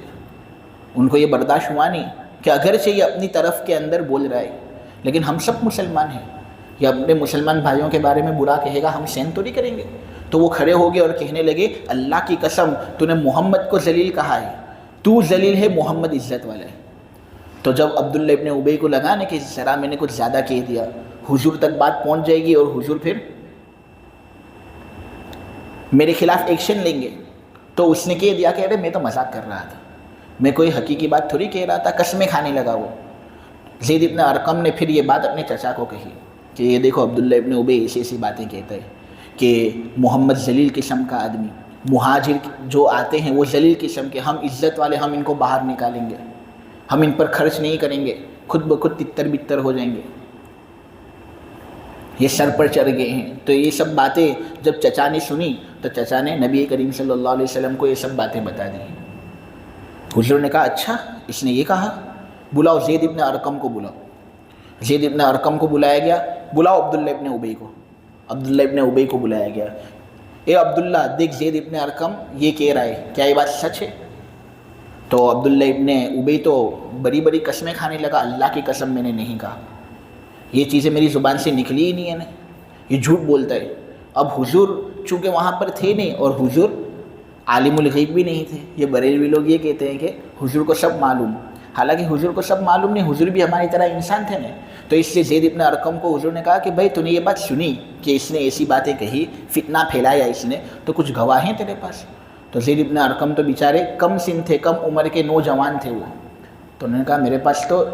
ان کو یہ برداشت ہوا نہیں کہ اگرچہ یہ اپنی طرف کے اندر بول رہا ہے لیکن ہم سب مسلمان ہیں، یہ اپنے مسلمان بھائیوں کے بارے میں برا کہے گا، ہم سہن تو نہیں کریں گے۔ تو وہ کھڑے ہو گئے اور کہنے لگے اللہ کی قسم تو نے محمد کو ذلیل کہا ہے، تو ذلیل ہے، محمد عزت والا ہے۔ تو جب عبداللہ ابن ابی کو لگا نا کہ ذرا میں نے کچھ زیادہ کہہ دیا، حضور تک بات پہنچ جائے گی اور حضور پھر میرے خلاف ایکشن لیں گے، تو اس نے کہہ دیا کہ ارے میں تو مذاق کر رہا تھا، میں کوئی حقیقی بات تھوڑی کہہ رہا تھا، قسمیں کھانے لگا وہ۔ زید ابن ارقم نے پھر یہ بات اپنے چچا کو کہی کہ یہ دیکھو عبداللہ ابن ابی ایسی ایسی باتیں کہتا ہے کہ محمد ذلیل قسم کا آدمی، مہاجر جو آتے ہیں وہ ذلیل قسم کے، ہم عزت والے، ہم ان کو باہر نکالیں گے، ہم ان پر خرچ نہیں کریں گے، خود بخود تتر بتر ہو جائیں گے، یہ سر پر چڑھ گئے ہیں۔ تو یہ سب باتیں جب چچا نے سنی تو چچا نے نبی کریم صلی اللہ علیہ وسلم کو یہ سب باتیں بتا دی۔ حضور نے کہا اچھا اس نے یہ کہا، بلاؤ زید ابن ارقم کو بلاؤ۔ زید ابن ارقم کو بلایا گیا، بلاؤ عبداللہ ابن ابی کو، عبداللہ ابن ابی کو بلایا گیا، اے عبداللہ دیکھ زید ابن ارقم یہ کہہ رہا ہے، کیا یہ بات سچ ہے؟ تو عبداللہ ابن ابی تو بڑی بڑی قسمیں کھانے لگا، اللہ کی قسم میں نے نہیں کہا، یہ چیزیں میری زبان سے نکلی ہی نہیں ہے نا، یہ جھوٹ بولتا ہے۔ اب حضور چونکہ وہاں پر تھے نہیں، اور حضور عالم الغیب بھی نہیں تھے، یہ بریلوی لوگ یہ کہتے ہیں کہ حضور کو سب معلوم، حالانکہ حضور کو سب معلوم نہیں، حضور بھی ہماری طرح انسان تھے نا۔ تو اس لیے زید ابن ارقم کو حضور نے کہا کہ بھائی تو نے یہ بات سنی کہ اس نے ایسی باتیں کہی، فتنہ پھیلایا اس نے، تو کچھ گواہ ہیں تیرے پاس؟ تو زید ابن ارقم تو بیچارے کم سن تھے، کم عمر کے نوجوان تھے وہ، تو انہوں نے کہا میرے پاس تو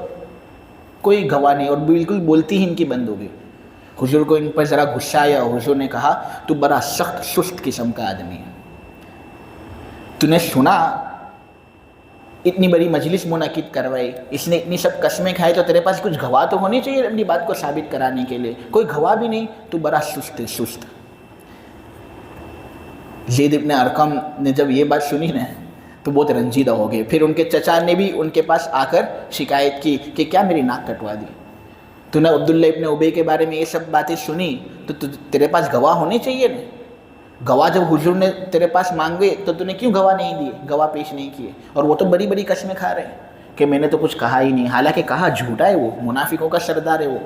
کوئی گواہ نہیں، اور بالکل بولتی ہی ان کی بند ہو گئی۔ حضور کو ان پر ذرا غصہ آیا، حضور نے کہا تو بڑا سخت سست قسم کا آدمی ہے، تو نے سنا اتنی بڑی مجلس منعقد کروائی، اس نے اتنی سب قسمیں کھائی، تو تیرے پاس کچھ گواہ تو ہونے چاہیے اپنی بات کو ثابت کرانے کے لیے، کوئی گواہ بھی نہیں، تو بڑا سست ہے سست۔ زید ابن ارقم نے جب یہ بات سنی نا تو بہت رنجیدہ ہو گئے، پھر ان کے چچا نے بھی ان کے پاس آ کر شکایت کی کہ کیا میری ناک کٹوا دی، تو نے عبداللہ ابن ابی کے بارے میں یہ سب باتیں سنی، تو تیرے پاس گواہ ہونے چاہیے نا، گواہ جب حضور نے تیرے پاس مانگے تو نے کیوں گواہ نہیں دیے، گواہ پیش نہیں کیے؟ اور وہ تو بڑی بڑی قسمیں کھا رہے ہیں کہ میں نے تو کچھ کہا ہی نہیں، حالانکہ کہا جھوٹا ہے، وہ منافقوں کا سردار ہے وہ۔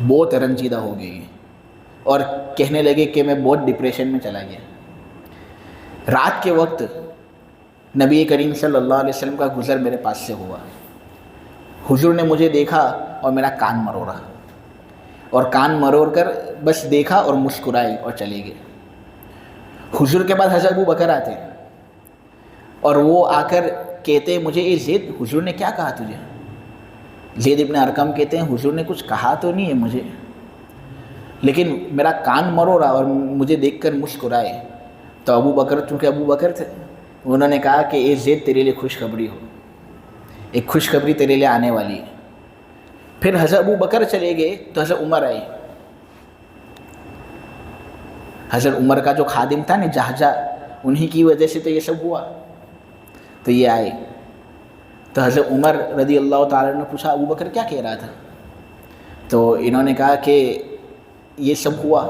بہت رنجیدہ ہو گئی اور کہنے لگے کہ میں بہت ڈپریشن میں چلا گیا۔ رات کے وقت نبی کریم صلی اللہ علیہ وسلم کا گزر میرے پاس سے ہوا، حضور نے مجھے دیکھا اور میرا کان مروڑا، اور کان مروڑ کر بس دیکھا اور مسکرائے اور چلے گئے۔ حضور کے بعد حضرت ابو بکر آتے اور وہ آ کر کہتے مجھے اے زید حضور نے کیا کہا تجھے؟ زید ابن ارقم کہتے ہیں حضور نے کچھ کہا تو نہیں ہے مجھے، لیکن میرا کان مروڑا اور مجھے دیکھ کر مسکرائے۔ تو ابو بکر چونکہ ابو بکر تھے، انہوں نے کہا کہ اے زید تیرے لیے خوشخبری ہو، ایک خوشخبری تیرے لیے آنے والی ہے۔ پھر حضرت ابو بکر چلے گئے تو حضرت عمر آئے، حضرت عمر کا جو خادم تھا نا جہجہ، انہی کی وجہ سے تو یہ سب ہوا، تو یہ آئے تو حضرت عمر رضی اللہ تعالیٰ نے پوچھا ابو بکر کیا کہہ رہا تھا؟ تو انہوں نے کہا کہ یہ سب ہوا،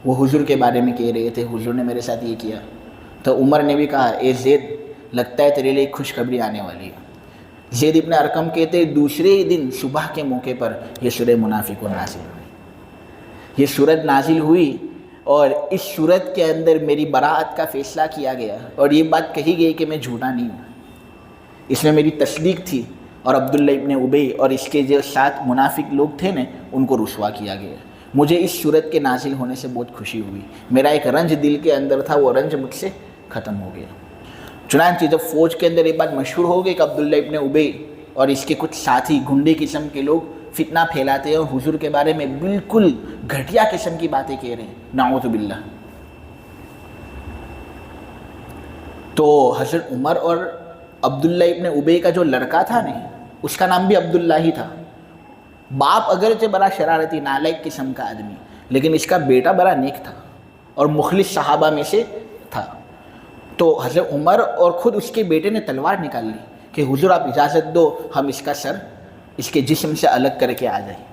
وہ حضور کے بارے میں کہہ رہے تھے، حضور نے میرے ساتھ یہ کیا۔ تو عمر نے بھی کہا اے زید لگتا ہے تیرے لیے ایک خوشخبری آنے والی ہے۔ زید ابن ارقم کہتے دوسرے دن صبح کے موقع پر یہ سورہ منافقون نازل ہوئی، یہ سورت نازل ہوئی، اور اس سورت کے اندر میری براءت کا فیصلہ کیا گیا، اور یہ بات کہی گئی کہ میں جھوٹا نہیں ہوں، اس میں میری تصدیق تھی، اور عبداللہ ابن ابی اور اس کے جو 7 منافق لوگ تھے نا ان کو رسوا کیا گیا۔ مجھے اس سورت کے نازل ہونے سے بہت خوشی ہوئی، میرا ایک رنج دل کے اندر تھا وہ رنج مجھ سے ختم ہو گیا۔ چنانچہ جب فوج کے اندر یہ بات مشہور ہو گئی کہ عبداللہ ابن ابی اور اس کے کچھ ساتھی گنڈے قسم کے لوگ فتنہ پھیلاتے ہیں اور حضور کے بارے میں بالکل گھٹیا قسم کی باتیں کہہ رہے ہیں، نعوذ باللہ، تو حضرت عمر اور عبداللہ ابن ابی کا جو لڑکا تھا نا اس کا نام بھی عبداللہ ہی تھا، باپ اگرچہ بڑا شرارتی نالائق قسم کا آدمی، لیکن اس کا بیٹا بڑا نیک تھا اور مخلص صحابہ میں سے تھا۔ تو حضرت عمر اور خود اس کے بیٹے نے تلوار نکال لی کہ حضور آپ اجازت دو ہم اس کا سر اس کے جسم سے الگ کر کے آ جائیں۔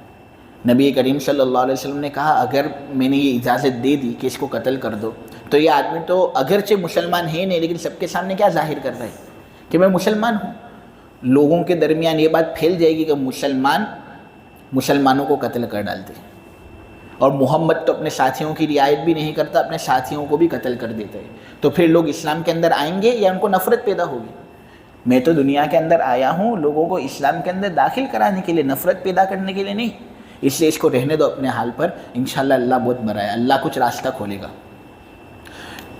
نبی کریم صلی اللہ علیہ وسلم نے کہا اگر میں نے یہ اجازت دے دی کہ اس کو قتل کر دو تو یہ آدمی تو اگرچہ مسلمان ہے نہیں لیکن سب کے سامنے کیا ظاہر کر رہا ہے کہ میں مسلمان ہوں، لوگوں کے درمیان یہ بات پھیل جائے گی کہ مسلمانوں کو قتل کر ڈالتے ہیں، اور محمد تو اپنے ساتھیوں کی رعایت بھی نہیں کرتا، اپنے ساتھیوں کو بھی قتل کر دیتا ہے، تو پھر لوگ اسلام کے اندر آئیں گے یا ان کو نفرت پیدا ہوگی؟ میں تو دنیا کے اندر آیا ہوں لوگوں کو اسلام کے اندر داخل کرانے کے لیے، نفرت پیدا کرنے کے لیے نہیں، اس لیے اس کو رہنے دو اپنے حال پر، انشاءاللہ اللہ بہت بڑا ہے، اللہ کچھ راستہ کھولے گا۔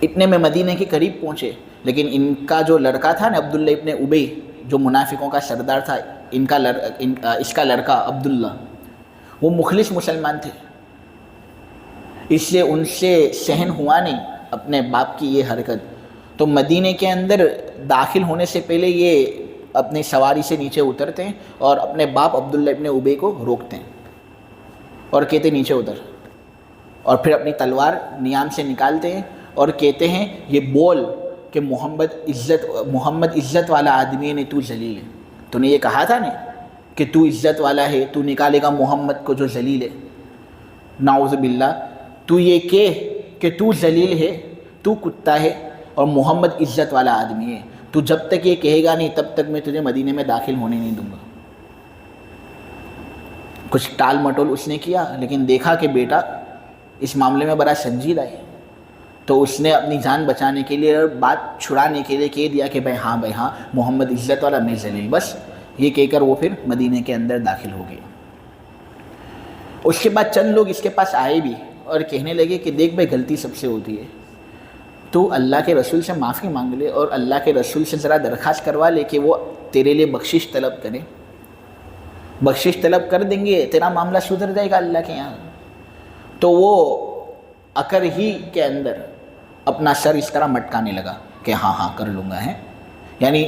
اتنے میں مدینے کے قریب پہنچے، لیکن ان کا جو لڑکا تھا نا عبداللہ ابن ابی جو منافقوں کا سردار تھا، اس کا لڑکا عبداللہ وہ مخلص مسلمان تھے، اس لیے ان سے سہن ہوا نہیں اپنے باپ کی یہ حرکت، تو مدینے کے اندر داخل ہونے سے پہلے یہ اپنی سواری سے نیچے اترتے ہیں اور اپنے باپ عبداللہ ابن ابی کو روکتے ہیں اور کہتے نیچے اتر، اور پھر اپنی تلوار نیام سے نکالتے ہیں اور کہتے ہیں یہ بول کہ محمد عزت والا آدمی ہے، نہیں تو ذلیل ہے. تو نے یہ کہا تھا نا کہ تو عزت والا ہے، تو نکالے گا محمد کو جو ذلیل ہے. نعوذ باللہ، تو یہ کہ تو ذلیل ہے، تو کتا ہے اور محمد عزت والا آدمی ہے. تو جب تک یہ کہے گا نہیں تب تک میں تجھے مدینے میں داخل ہونے نہیں دوں گا. کچھ ٹال مٹول اس نے کیا، لیکن دیکھا کہ بیٹا اس معاملے میں بڑا سنجیدہ ہے، تو اس نے اپنی جان بچانے کے لیے اور بات چھڑانے کے لیے کہہ دیا کہ بھائی ہاں محمد عزت والا، میں ذلیل. بس یہ کہہ کر وہ پھر مدینے کے اندر داخل ہو گئے. اس کے بعد چند لوگ اس کے پاس آئے بھی اور کہنے لگے کہ دیکھ بھائی غلطی سب سے ہوتی ہے، تو اللہ کے رسول سے معافی مانگ لے اور اللہ کے رسول سے ذرا درخواست کروا لے کہ وہ تیرے لیے بخشش طلب کرے. بخشش طلب کر دیں گے، تیرا معاملہ سدھر جائے گا اللہ کے یہاں. تو وہ اکر ہی کے اندر اپنا سر اس طرح مٹکانے لگا کہ ہاں کر لوں گا ہے، یعنی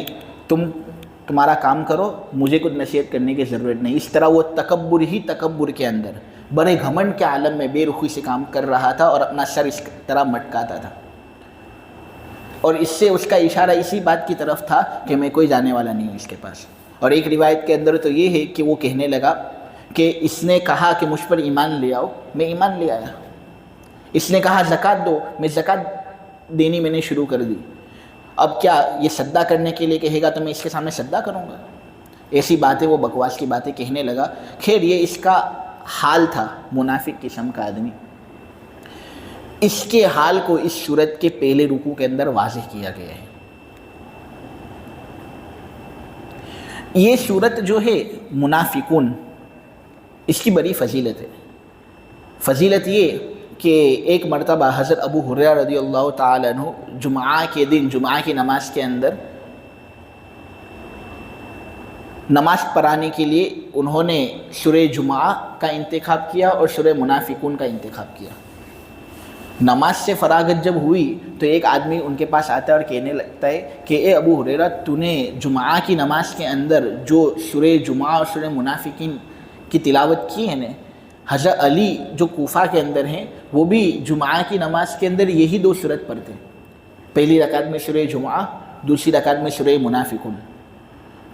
تمہارا کام کرو، مجھے کچھ نصیحت کرنے کی ضرورت نہیں. اس طرح وہ تکبر کے اندر بڑے گھمنڈ کے عالم میں بے رخی سے کام کر رہا تھا اور اپنا سر اس طرح مٹکاتا تھا. اور اس سے اس کا اشارہ اسی بات کی طرف تھا کہ میں کوئی جانے والا نہیں ہوں اس کے پاس. اور ایک روایت کے اندر تو یہ ہے کہ وہ کہنے لگا کہ اس نے کہا کہ مجھ پر ایمان لے آؤ، میں ایمان لے آیا. اس نے کہا زکوٰۃ دو، میں زکوٰۃ دینی میں نے شروع کر دی. اب کیا یہ سدا کرنے کے لیے کہے گا تو میں اس کے سامنے سدا کروں گا؟ ایسی باتیں، وہ بکواس کی باتیں کہنے لگا. خیر یہ اس کا حال تھا، منافق قسم کا آدمی. اس کے حال کو اس سورت کے پہلے رکوع کے اندر واضح کیا گیا ہے. یہ سورت جو ہے منافقون، اس کی بڑی فضیلت ہے. فضیلت یہ کہ ایک مرتبہ حضرت ابو ہریرہ رضی اللہ تعالیٰ عنہ جمعہ کے دن، جمعہ کی نماز کے اندر نماز پڑھانے کے لیے انہوں نے سورہ جمعہ کا انتخاب کیا اور سورہ منافقون کا انتخاب کیا. نماز سے فراغت جب ہوئی تو ایک آدمی ان کے پاس آتا ہے اور کہنے لگتا ہے کہ اے ابو ہریرہ، تو نے جمعہ کی نماز کے اندر جو سورہ جمعہ اور سورہ منافقین کی تلاوت کی ہے نا، حضرت علی جو کوفہ کے اندر ہیں وہ بھی جمعہ کی نماز کے اندر یہی دو سورت پڑھتے ہیں. پہلی رکعت میں سورہ جمعہ، دوسری رکعت میں سورہ منافقون.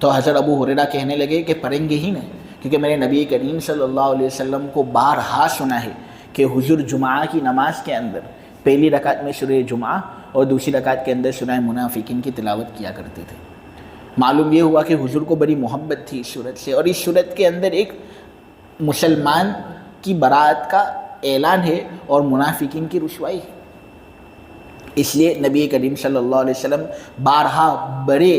تو حضرت ابو ہریرہ کہنے لگے کہ پڑھیں گے ہی نا، کیونکہ میں نے نبی کریم صلی اللہ علیہ وسلم کو بارہا سنا ہے کہ حضور جمعہ کی نماز کے اندر پہلی رکعت میں سورہ جمعہ اور دوسری رکعت کے اندر سورہ منافقین کی تلاوت کیا کرتے تھے. معلوم یہ ہوا کہ حضور کو بڑی محبت تھی اس سورت سے، اور اس سورت کے اندر ایک مسلمان کی برات کا اعلان ہے اور منافقین کی رسوائی ہے. اس لیے نبی کریم صلی اللہ علیہ وسلم بارہا بڑے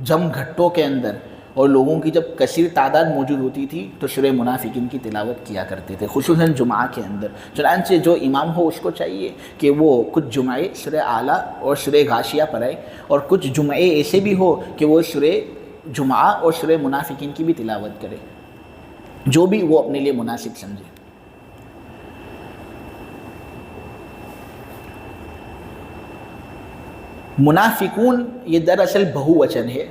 جم گھٹوں کے اندر اور لوگوں کی جب کثیر تعداد موجود ہوتی تھی تو سورہ منافقین کی تلاوت کیا کرتے تھے، خصوصاً جمعہ کے اندر. چنانچہ جو امام ہو اس کو چاہیے کہ وہ کچھ جمعے سورہ اعلیٰ اور سورہ غاشیہ پڑھائے، اور کچھ جمعے ایسے بھی ہو کہ وہ سورہ جمعہ اور سورہ منافقین کی بھی تلاوت کرے، جو بھی وہ اپنے لیے مناسب سمجھے. منافقون یہ دراصل بہو وچن ہے،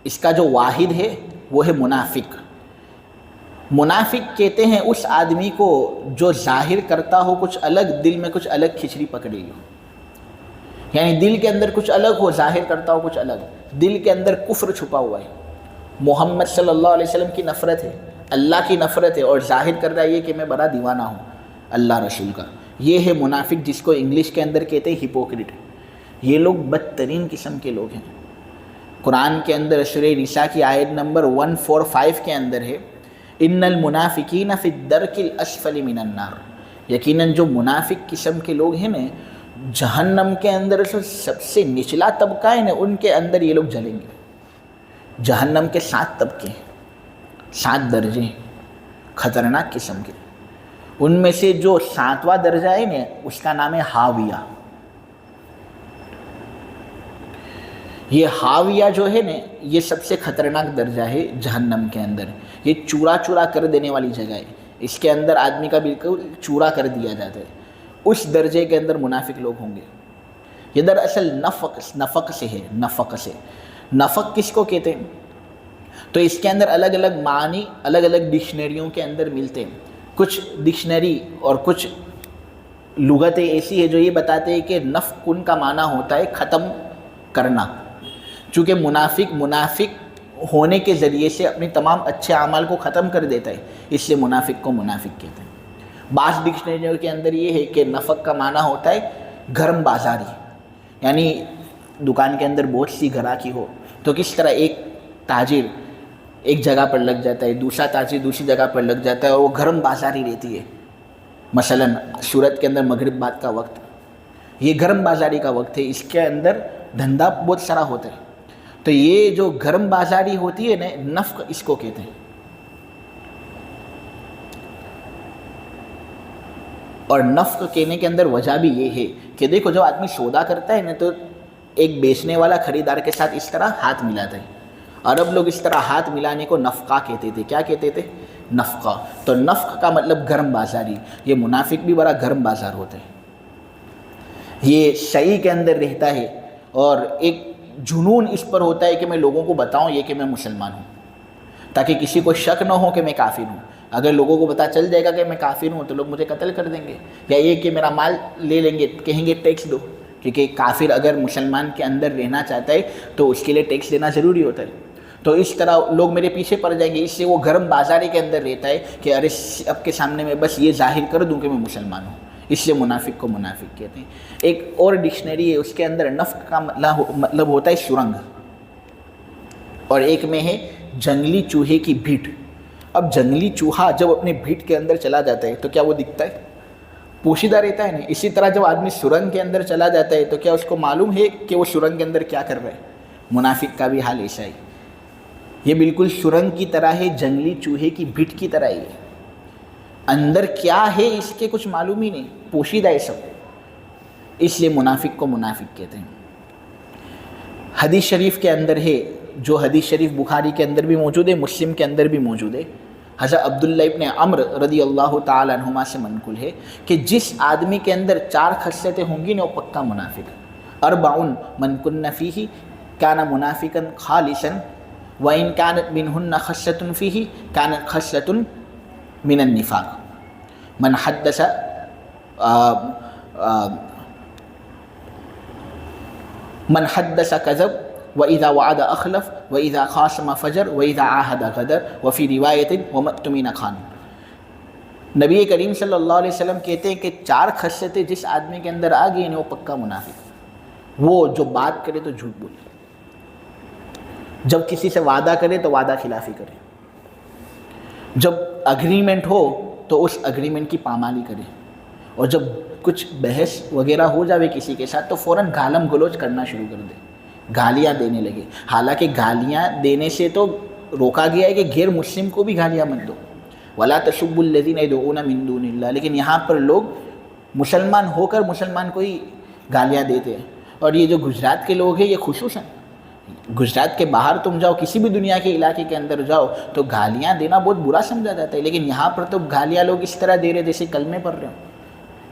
اس کا جو واحد ہے وہ ہے منافق. منافق کہتے ہیں اس آدمی کو جو ظاہر کرتا ہو کچھ الگ، دل میں کچھ الگ کھچڑی پکڑی ہو. یعنی دل کے اندر کچھ الگ ہو، ظاہر کرتا ہو کچھ الگ. دل کے اندر کفر چھپا ہوا ہے، محمد صلی اللہ علیہ وسلم کی نفرت ہے، اللہ کی نفرت ہے، اور ظاہر کر رہا ہے یہ کہ میں بڑا دیوانہ ہوں اللہ رسول کا. یہ ہے منافق، جس کو انگلش کے اندر کہتے ہیں ہپوکریٹ. یہ لوگ بدترین قسم کے لوگ ہیں. قرآن کے اندر سورہ نساء کی آیت نمبر 145 کے اندر ہے ان المنافقین فی الدرک الاسفل من النار. یقیناً جو منافق قسم کے لوگ ہیں نا، جہنم کے اندر سب سے نچلا طبقہ ہے نا، ان کے اندر یہ لوگ جلیں گے. جہنم کے 7 طبقے، 7 درجے خطرناک قسم کے. ان میں سے جو 7واں درجہ ہے نا اس کا نام ہے ہاویہ. یہ ہاویہ جو ہے نا یہ سب سے خطرناک درجہ ہے جہنم کے اندر. یہ چورا چورا کر دینے والی جگہ ہے، اس کے اندر آدمی کا بالکل چورا کر دیا جاتا ہے. اس درجے کے اندر منافق لوگ ہوں گے. یہ دراصل نفق سے ہے. نفق کس کو کہتے ہیں؟ تو اس کے اندر الگ الگ معنی الگ الگ ڈکشنریوں کے اندر ملتے ہیں. کچھ ڈکشنری اور کچھ لغتیں ایسی ہے جو یہ بتاتے ہیں کہ نفقن کا معنی ہوتا ہے ختم کرنا. چونکہ منافق ہونے کے ذریعے سے اپنے تمام اچھے اعمال کو ختم کر دیتا ہے، اس لیے منافق کو منافق کہتے ہیں. بعض ڈکشنریوں کے اندر یہ ہے کہ نفق کا معنی ہوتا ہے گرم بازاری، یعنی دکان کے اندر بہت سی گراکی ہو تو کس طرح ایک تاجر ایک جگہ پر لگ جاتا ہے، دوسرا تاجر دوسری جگہ پر لگ جاتا ہے، اور وہ گرم بازاری رہتی ہے. مثلا صورت کے اندر مغرب بعد کا وقت، یہ گرم بازاری کا وقت ہے، اس کے اندر دھندا بہت سارا ہوتا ہے. تو یہ جو گرم بازاری ہوتی ہے نا، نفق اس کو کہتے ہیں. اور نفق کہنے کے اندر وجہ بھی یہ ہے کہ دیکھو جب آدمی سودا کرتا ہے نا تو ایک بیچنے والا خریدار کے ساتھ اس طرح ہاتھ ملاتا ہے. عرب لوگ اس طرح ہاتھ ملانے کو نفقہ کہتے تھے. کیا کہتے تھے؟ نفقہ. تو نفق کا مطلب گرم بازاری. یہ منافق بھی بڑا گرم بازار ہوتا ہے، یہ شعی کے اندر رہتا ہے اور ایک جنون اس پر ہوتا ہے کہ میں لوگوں کو بتاؤں یہ کہ میں مسلمان ہوں، تاکہ کسی کو شک نہ ہو کہ میں کافر ہوں. اگر لوگوں کو پتہ چل جائے گا کہ میں کافر ہوں تو لوگ مجھے قتل کر دیں گے، یا یہ کہ میرا مال لے لیں گے، کہیں گے ٹیکس دو. کیونکہ کافر اگر مسلمان کے اندر رہنا چاہتا ہے تو اس کے لیے ٹیکس دینا ضروری ہوتا ہے. تو اس طرح لوگ میرے پیچھے پڑ جائیں گے. اس سے وہ گرم بازاری کے اندر رہتا ہے کہ ارے اب کے سامنے میں بس یہ ظاہر کر دوں کہ میں مسلمان ہوں. اس سے منافق کو منافق کہتے ہیں. ایک اور ڈکشنری ہے، اس کے اندر نفق کا مطلب ہوتا ہے سرنگ، اور ایک میں ہے جنگلی چوہے کی بھیٹ. اب جنگلی چوہا جب اپنے بھیٹ کے اندر چلا جاتا ہے تو کیا وہ دکھتا ہے؟ پوشیدہ رہتا ہے نا. اسی طرح جب آدمی سرنگ کے اندر چلا جاتا ہے تو کیا اس کو معلوم ہے کہ وہ سرنگ کے اندر کیا کر رہا ہے؟ منافق کا بھی حال ایسا ہی. یہ بالکل سرنگ کی طرح ہے، جنگلی چوہے کی بھیٹ کی طرح ہی ہے. اندر کیا ہے اس کے کچھ معلوم ہی نہیں، پوشیدہ ہے سب. اس لیے منافق کو منافق کہتے ہیں. حدیث شریف کے اندر ہے، جو حدیث شریف بخاری کے اندر بھی موجود ہے، مسلم کے اندر بھی موجود ہے. حضرت عبداللہ ابن عمر رضی اللہ تعالی عنہما سے منقول ہے کہ جس آدمی کے اندر 4 خصلتیں ہوں گی نا وہ پکا منافق. 4 من کن فیہ کان منافقا خالصا وَإِن كَانَتْ مِنْهُنَّ خَصْلَةٌ فِيهِ كَانَتْ خَصْلَةٌ مِنَ النِّفَاقِ. من حدث كذب وإذا وعد أخلف وإذا خاصم فجر وإذا عاهد غدر وفي رواية وما اؤتمن خان. نبی کریم صلی اللہ علیہ وسلم کہتے ہیں کہ 4 خصلتیں جس آدمی کے اندر آ گئی ہیں وہ پکا منافق. وہ جو بات کرے تو جھوٹ بولے، جب کسی سے وعدہ کرے تو وعدہ خلافی کرے، جب اگریمنٹ ہو تو اس اگریمنٹ کی پامالی کرے، اور جب کچھ بحث وغیرہ ہو جاوے کسی کے ساتھ تو فوراً گالم گلوچ کرنا شروع کر دے، گالیاں دینے لگے. حالانکہ گالیاں دینے سے تو روکا گیا ہے کہ غیر مسلم کو بھی گالیاں مت دو، وَلَا تَسُبُّوا الَّذِينَ يَدْعُونَ مِن دُونِ اللَّهِ. لیکن یہاں پر لوگ مسلمان ہو کر مسلمان کو ہی گالیاں دیتے ہیں. اور یہ جو گجرات کے لوگ ہیں یہ خصوصاً، گجرات کے باہر تم جاؤ، کسی بھی دنیا کے علاقے کے اندر جاؤ تو گالیاں دینا بہت برا سمجھا جاتا ہے. لیکن یہاں پر تو گالیاں لوگ اس طرح دے رہے جیسے کلمے پڑھ رہے ہوں،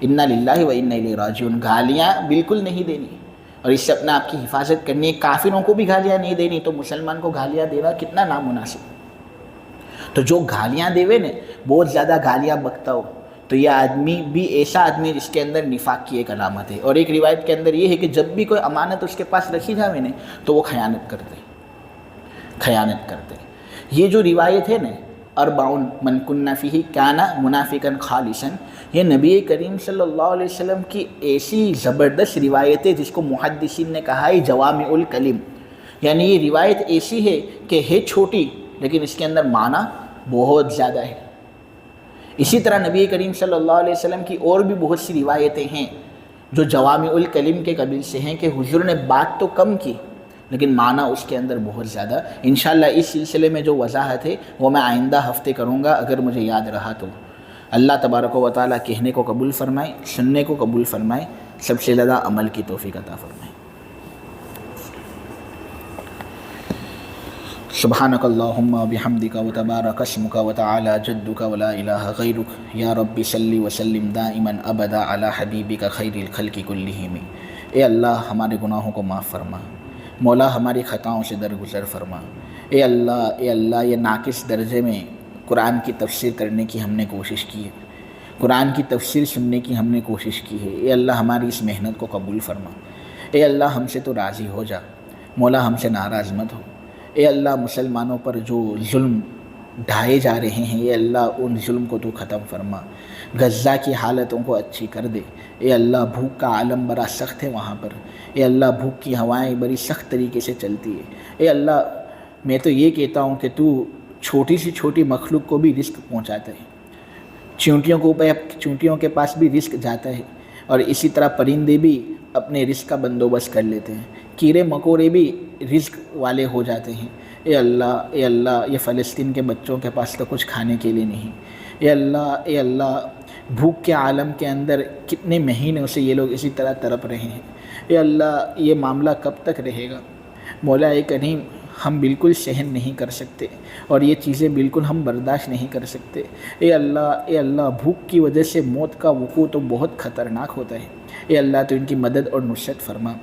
انا للہ و انا الیہ راجعون. گالیاں بالکل نہیں دینی، اور اس سے اپنا آپ کی حفاظت کرنی ہے. کافروں کو بھی گالیاں نہیں دینی، تو مسلمان کو گالیاں دینا کتنا نامناسب. تو جو گالیاں دیوے نے، بہت زیادہ گالیاں بکتا ہو، تو یہ آدمی بھی ایسا آدمی جس کے اندر نفاق کی ایک علامت ہے. اور ایک روایت کے اندر یہ ہے کہ جب بھی کوئی امانت اس کے پاس رکھی جاوے نے تو وہ خیانت کرتے. یہ جو روایت ہے نا 4 من کن فیہ کان منافقا خالصا، یہ نبی کریم صلی اللہ علیہ وسلم کی ایسی زبردست روایت ہے جس کو محدثین نے کہا ہے جوامع الکلم. یعنی یہ روایت ایسی ہے کہ ہے چھوٹی لیکن اس کے اندر معنی بہت زیادہ ہے. اسی طرح نبی کریم صلی اللہ علیہ وسلم کی اور بھی بہت سی روایتیں ہیں جو جوامع الکلم کے قبیل سے ہیں کہ حضور نے بات تو کم کی لیکن معنی اس کے اندر بہت زیادہ. انشاءاللہ اس سلسلے میں جو وضاحت ہے وہ میں آئندہ ہفتے کروں گا اگر مجھے یاد رہا تو. اللہ تبارک و تعالیٰ کہنے کو قبول فرمائے، سننے کو قبول فرمائے، سب سے زیادہ عمل کی توفیق عطا فرمائے. سبحانک اللہم بحمدک وتبارک اسمک وتعالی جدک ولا الہ غیرک یا رب صلی وسلم دائما ابدا علی حبیبک خیر الخلق کلہم. اے اللہ ہمارے گناہوں کو معاف فرما، مولا ہماری خطاؤں سے درگزر فرما. اے اللہ یہ ناقص درجے میں قرآن کی تفسیر کرنے کی ہم نے کوشش کی ہے، قرآن کی تفسیر سننے کی ہم نے کوشش کی ہے. اے اللہ ہماری اس محنت کو قبول فرما. اے اللہ ہم سے تو راضی ہو جا، مولا ہم سے ناراض مت ہو۔ اے اللہ مسلمانوں پر جو ظلم ڈھائے جا رہے ہیں، اے اللہ ان ظلم کو تو ختم فرما، غزہ کی حالتوں کو اچھی کر دے۔ اے اللہ بھوک کا عالم بڑا سخت ہے وہاں پر، اے اللہ بھوک کی ہوائیں بڑی سخت طریقے سے چلتی ہے۔ اے اللہ میں تو یہ کہتا ہوں کہ تو چھوٹی سی چھوٹی مخلوق کو بھی رزق پہنچاتا ہے، چونٹیوں کے پاس بھی رزق جاتا ہے، اور اسی طرح پرندے بھی اپنے رزق کا بندوبست کر لیتے ہیں، کیڑے مکوڑے بھی رزق والے ہو جاتے ہیں۔ اے اللہ یہ فلسطین کے بچوں کے پاس تو کچھ کھانے کے لیے نہیں۔ اے اللہ بھوک کے عالم کے اندر کتنے مہینوں سے یہ لوگ اسی طرح تڑپ رہے ہیں۔ اے اللہ یہ معاملہ کب تک رہے گا؟ مولا کریم ہم بالکل سہن نہیں کر سکتے، اور یہ چیزیں بالکل ہم برداشت نہیں کر سکتے۔ اے اللہ بھوک کی وجہ سے موت کا وقوع تو بہت خطرناک ہوتا ہے۔ اے اللہ تو ان کی مدد اور نصرت فرما،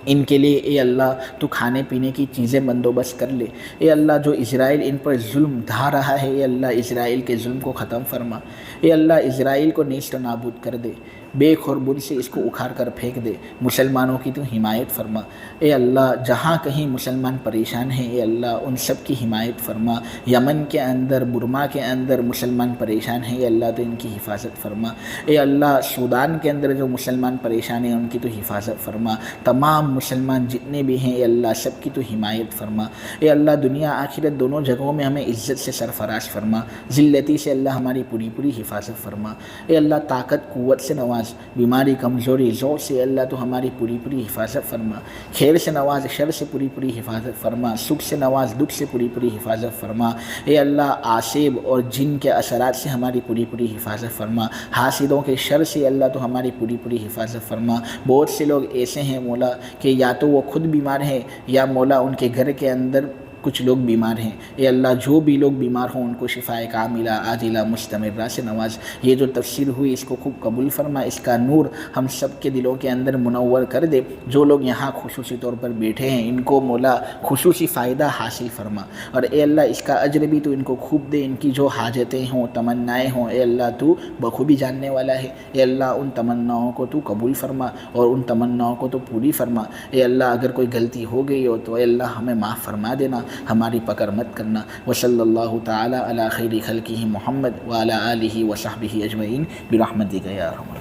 ان کے لیے اے اللہ تو کھانے پینے کی چیزیں بندوبست کر لے۔ اے اللہ جو اسرائیل ان پر ظلم ڈھا رہا ہے، اے اللہ اسرائیل کے ظلم کو ختم فرما۔ اے اللہ اسرائیل کو نیست و نابود کر دے، بے خربن سے اس کو اکھاڑ کر پھینک دے، مسلمانوں کی تو حمایت فرما۔ اے اللہ جہاں کہیں مسلمان پریشان ہیں، اے اللہ ان سب کی حمایت فرما۔ یمن کے اندر، برما کے اندر مسلمان پریشان ہیں، اے اللہ تو ان کی حفاظت فرما۔ اے اللہ سودان کے اندر جو مسلمان پریشان ہیں ان کی تو حفاظت فرما۔ تمام مسلمان جتنے بھی ہیں اے اللہ سب کی تو حمایت فرما۔ اے اللہ دنیا آخرت دونوں جگہوں میں ہمیں عزت سے سرفراز فرما، ذلتی سے اللہ ہماری پوری حفاظت فرما۔ اے اللہ طاقت قوت سے نواز، بیماری کمزوری ذوق سے اللہ تو ہماری پوری حفاظت فرما۔ خیر سے نواز، شر سے پوری حفاظت فرما۔ سکھ سے نواز، دکھ سے پوری حفاظت فرما۔ اے اللہ آسیب اور جن کے اثرات سے ہماری پوری حفاظت فرما۔ حاسدوں کے شر سے اللہ تو ہماری پوری حفاظت فرما۔ بہت سے لوگ ایسے ہیں مولا کہ یا تو وہ خود بیمار ہیں یا مولا ان کے گھر کے اندر کچھ لوگ بیمار ہیں۔ اے اللہ جو بھی لوگ بیمار ہوں ان کو شفائے کاملہ عاجلہ مستمرہ سے نواز۔ یہ جو تفسیر ہوئی اس کو خوب قبول فرما، اس کا نور ہم سب کے دلوں کے اندر منور کر دے۔ جو لوگ یہاں خصوصی طور پر بیٹھے ہیں ان کو مولا خصوصی فائدہ حاصل فرما، اور اے اللہ اس کا اجر بھی تو ان کو خوب دے۔ ان کی جو حاجتیں ہوں، تمنائیں ہوں، اے اللہ تو بخوبی جاننے والا ہے۔ اے اللہ ان تمناؤں کو تو قبول فرما اور ان تمناؤں کو تو پوری فرما۔ اے اللہ اگر کوئی غلطی ہو گئی ہو تو اے اللہ ہمیں معاف فرما دینا، ہماری پکڑ مت کرنا۔ وصلی اللہ تعالی علی خیر خلقہ محمد وعلی آلہ وصحبہ اجمعین برحمتک یا ارحم الراحمین۔